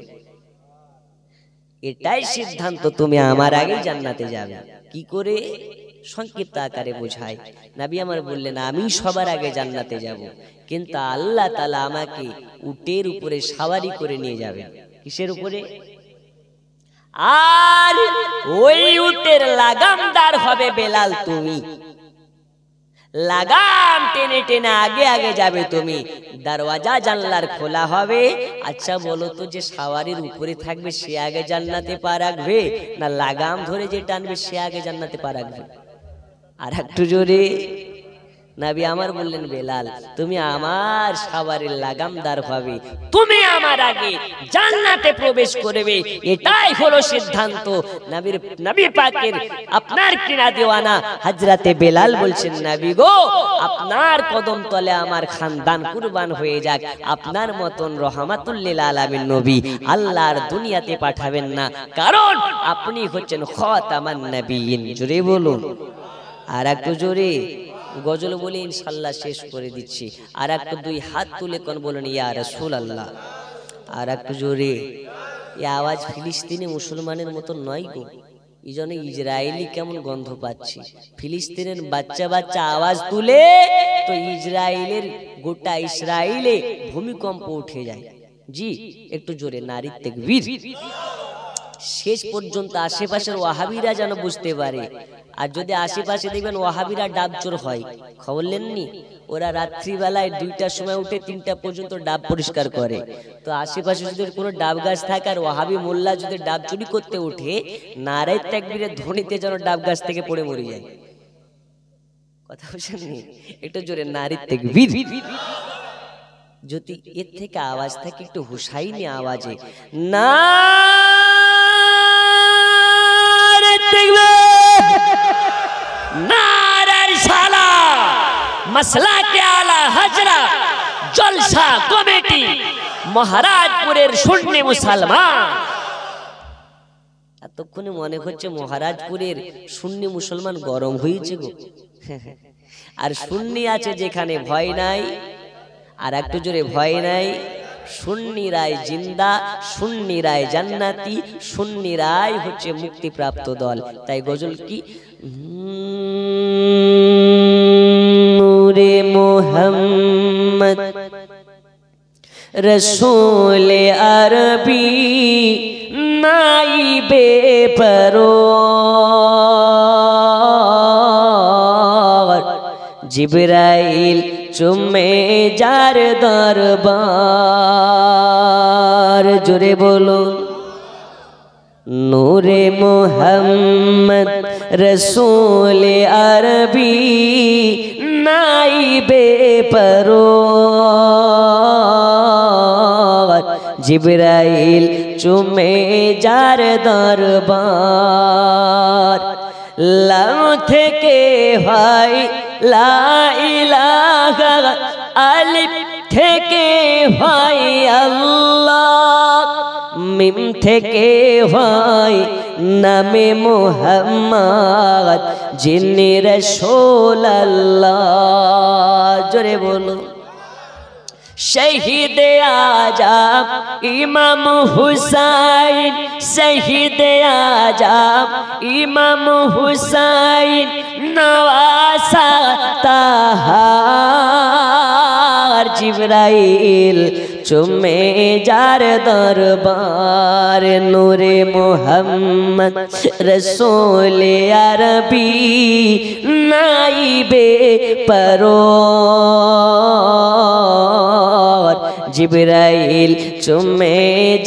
এটাই সিদ্ধান্ত, তুমি আমার আগে জান্নাতে যাবে। কি করে? সংক্ষিপ্ত আকারে বোঝায়। নবী আমার বললেন আমি সবার আগে জান্নাতে যাব, কিন্তু আল্লাহ তাআলা আমাকে উটের উপরে সওয়ারি করে নিয়ে যাবেন। কিসের উপরে? আর ওই উটের লাগামদার হবে বেলাল তুমি। লাগাম টেনে টেনে আগে আগে যাবে তুমি, দরওয়াজা জানলার খোলা হবে। আচ্ছা বলো তো, যে সওয়ারির উপরে থাকবে সে আগে জান্নাতে পা রাখবে, না লাগাম ধরে যে টানবে সে আগে জান্নাতে পা রাখবে? আর একটু জোরে। নবী আমার বললেন বেলাল তুমি আমার সওয়ারির লাগামদার হবে, তুমি আমার আগে জান্নাতে প্রবেশ করবে, এটাই হলো সিদ্ধান্ত। নবী পাকের আপনার কিনা দেওয়ানা হযরতে বেলাল বলছেন নবী গো আপনার কদম তলে আমার খানদান কুরবান হয়ে যাক, আপনার মতন রহমাতুল লিল আলামিন নবী আল্লাহর দুনিয়াতে পাঠাবেন না, কারণ আপনি হচ্ছেন খাতামান নবিয়্যিন। জোরে বলুন। আর একটু জোরে। গজল বলে ইনশাআল্লাহ শেষ করে দিচ্ছি। আর একটু 2 হাত তুলে কোন বলেন ইয়া রাসূলুল্লাহ। আর একটু জোরে। এই আওয়াজ ফিলিস্তিনি মুসলমানের মতো নয় গো, এই জন্য ইসরায়েলি কেমন গন্ধ পাচ্ছি। ফিলিস্তিনের বাচ্চা বাচ্চা আওয়াজ তুলে তো ইসরায়েলের গোটা ইসরায়েলে ভূমিকম্প উঠে যায়। জি একটু জোরে নারী তাকবীর। শেষ পর্যন্ত আশেপাশের ওয়াহাবিরা যেন বুঝতে পারে। আর যদি আশেপাশে দেখবেন ওয়াহাবিরা ডাব চোর হয়, খবর নেননি? ওরা রাত্রিবেলায় 2টার সময় উঠে 3টা পর্যন্ত ডাব পরিষ্কার করে। তো আশেপাশে যদি কোনো ডাব গাছ থাকে আর ওয়াহাবি মোল্লা যদি ডাব চুরি করতে উঠে, নারে তাকবীরের ধ্বনিতে যেন ডাব গাছ থেকে পড়ে মরে যায়। কথা বুঝেননি? একটু জোরে নারী তাকবীর। যদি এর থেকে আওয়াজ থাকে একটু হুসাইনি আওয়াজে না मसला के आला हजरा जलसा कमेटी মহারাজপুরের সুন্নি মুসলমান। এতক্ষণে মনে হচ্ছে মহারাজপুরের সুন্নি মুসলমান গরম হয়েছে গো। আর সুন্নি আছে যেখানে ভয় নাই, আর একটু জোরে ভয় নাই। সুন্নিরাই জিন্দা, সুন্নিরাই জান্নাতি, সুন্নিরাই হচ্ছে মুক্তিপ্রাপ্ত দল। তাই গজল কি নূরে মুহাম্মদ রসূল আরবি নাইবে পরওয়ার জিবরাইল চুমে যার দরবার। জোরে বলো নূরে মুহাম্মদ রসূল আরবি নাইবে পরওয়ার জিবরাইল চুমে যার দরবার। লাম থেকে হয় লা ইলাহা, আলিফ থেকে হয় আল্লাহ, মিম থেকে হয় নামে মুহাম্মদ যিনি রাসূল আল্লাহ। জোরে বলো শহীদ আজম ইমাম হুসাইন, শহীদ আজম ইমাম হুসাইন নওয়াসা তাহার জিবরাইল চুমে যার দরবার। নূরে মুহাম্মদ রসূল আরবি নাইবে পরওয়ার জিবরাইল চুমে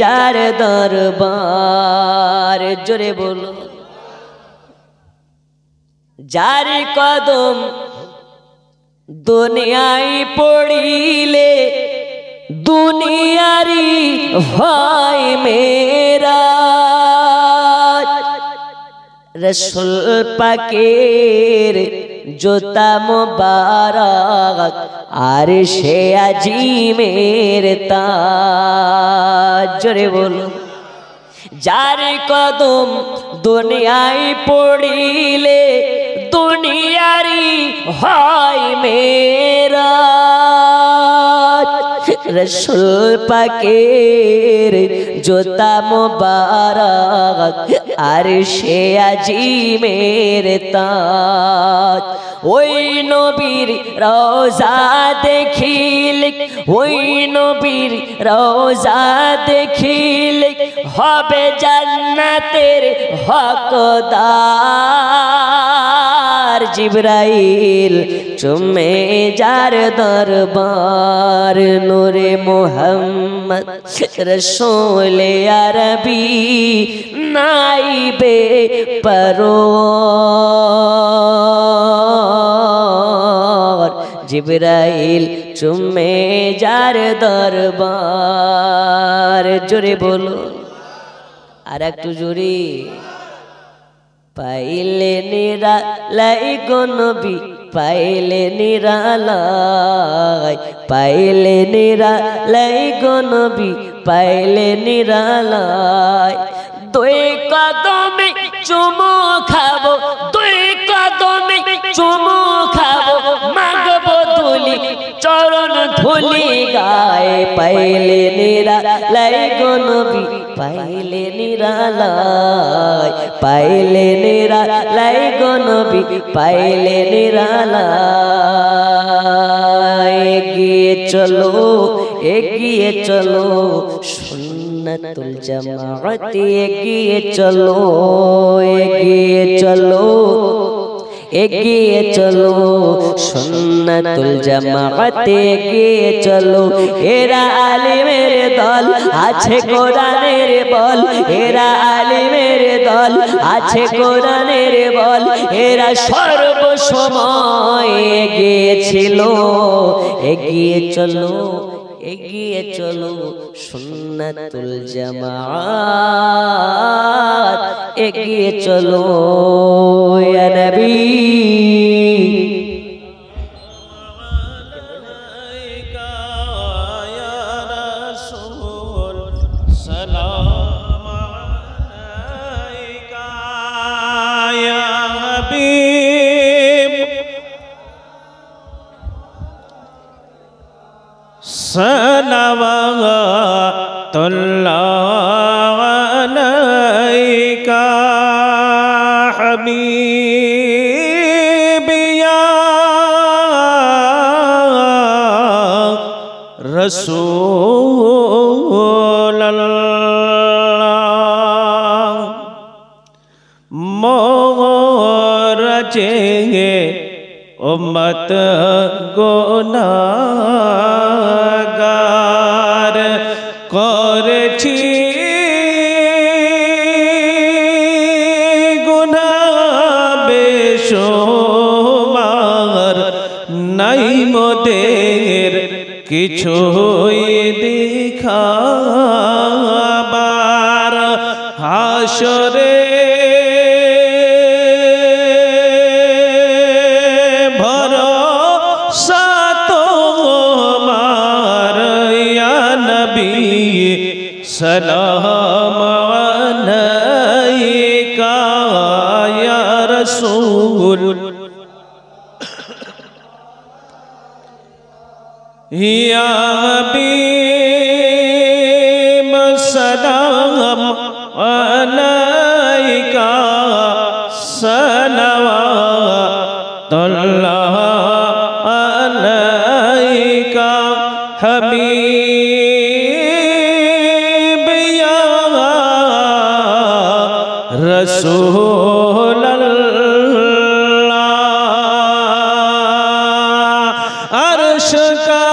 যার দরবার। জোরে বলো যার কদম দুনিয়ায় পড়িলে দুনিয়ারি হয় মেরা। রসুল পাকের জুতা মুবারক আর সে আজিমের তাজ। জোরে বলো যার কদম দুনিয়ায় পড়িলে দুনিয়ারি হয় মেরা। রসুল পাকের জুতা মুবারক আর সে আজিমের তাজ। ওই নবীর রওজা দেখিলে, ওই নবীর রওজা দেখিলে হবে জান্নাতের হকদার। জিবরাইল চুমে যার দরবার। নূরে মুহাম্মদ রসূল আরবি নাইবে পরওয়ার জিবরাইল চুমে যার দরবার। জোরে বলো আর একটু জোরে। পাইলে নিরালাই গো নবী, পাইলে নিরালাই, পাইলে নিরালাই গো নবী, পাইলে নিরালাই। দুই কদমে চুমু খাবো, দুই কদমে চুমু খাবো, মাগবো ধুলি চরণ ধুলি গায়ে। পাইলে নিরালাই গো নবী, পাইলে নিরালায়, পাইলে নিরালায় গো নবী পাইলে নিরালায়। এগিয়ে চলো এগিয়ে চলো সুন্নাতুল জামাআত, এগিয়ে চলো এগিয়ে চলো এগিয়ে চলো সুন্নাতুল জামাআত, এগিয়ে চলো। এরা আলিমের দল আছে কোরআনের বল, এরা আলিমের দল আছে কোরআনের বল, এরা সর্বসময় এগিয়ে ছিল। এগিয়ে চলো এগিয়ে চলো সুন্নাতুল জামাআত, এগিয়ে চলো ইয়া নবী। सल्लल्लाहु अलैका हबीबी या रसूल अल्लाह। मोरजे उम्मत गुनाहगार করেছি গুনাহ বেশুমার, নাই মোদের কিছুই দেখাবার। হাসরে ভরসা তোমার ইয়া নবী, सलाम अलैका या रसूल या हबीब, सलाम अलैका सलवातुल्लाह अलैका हबीब रसूल अल्लाह। अर्श का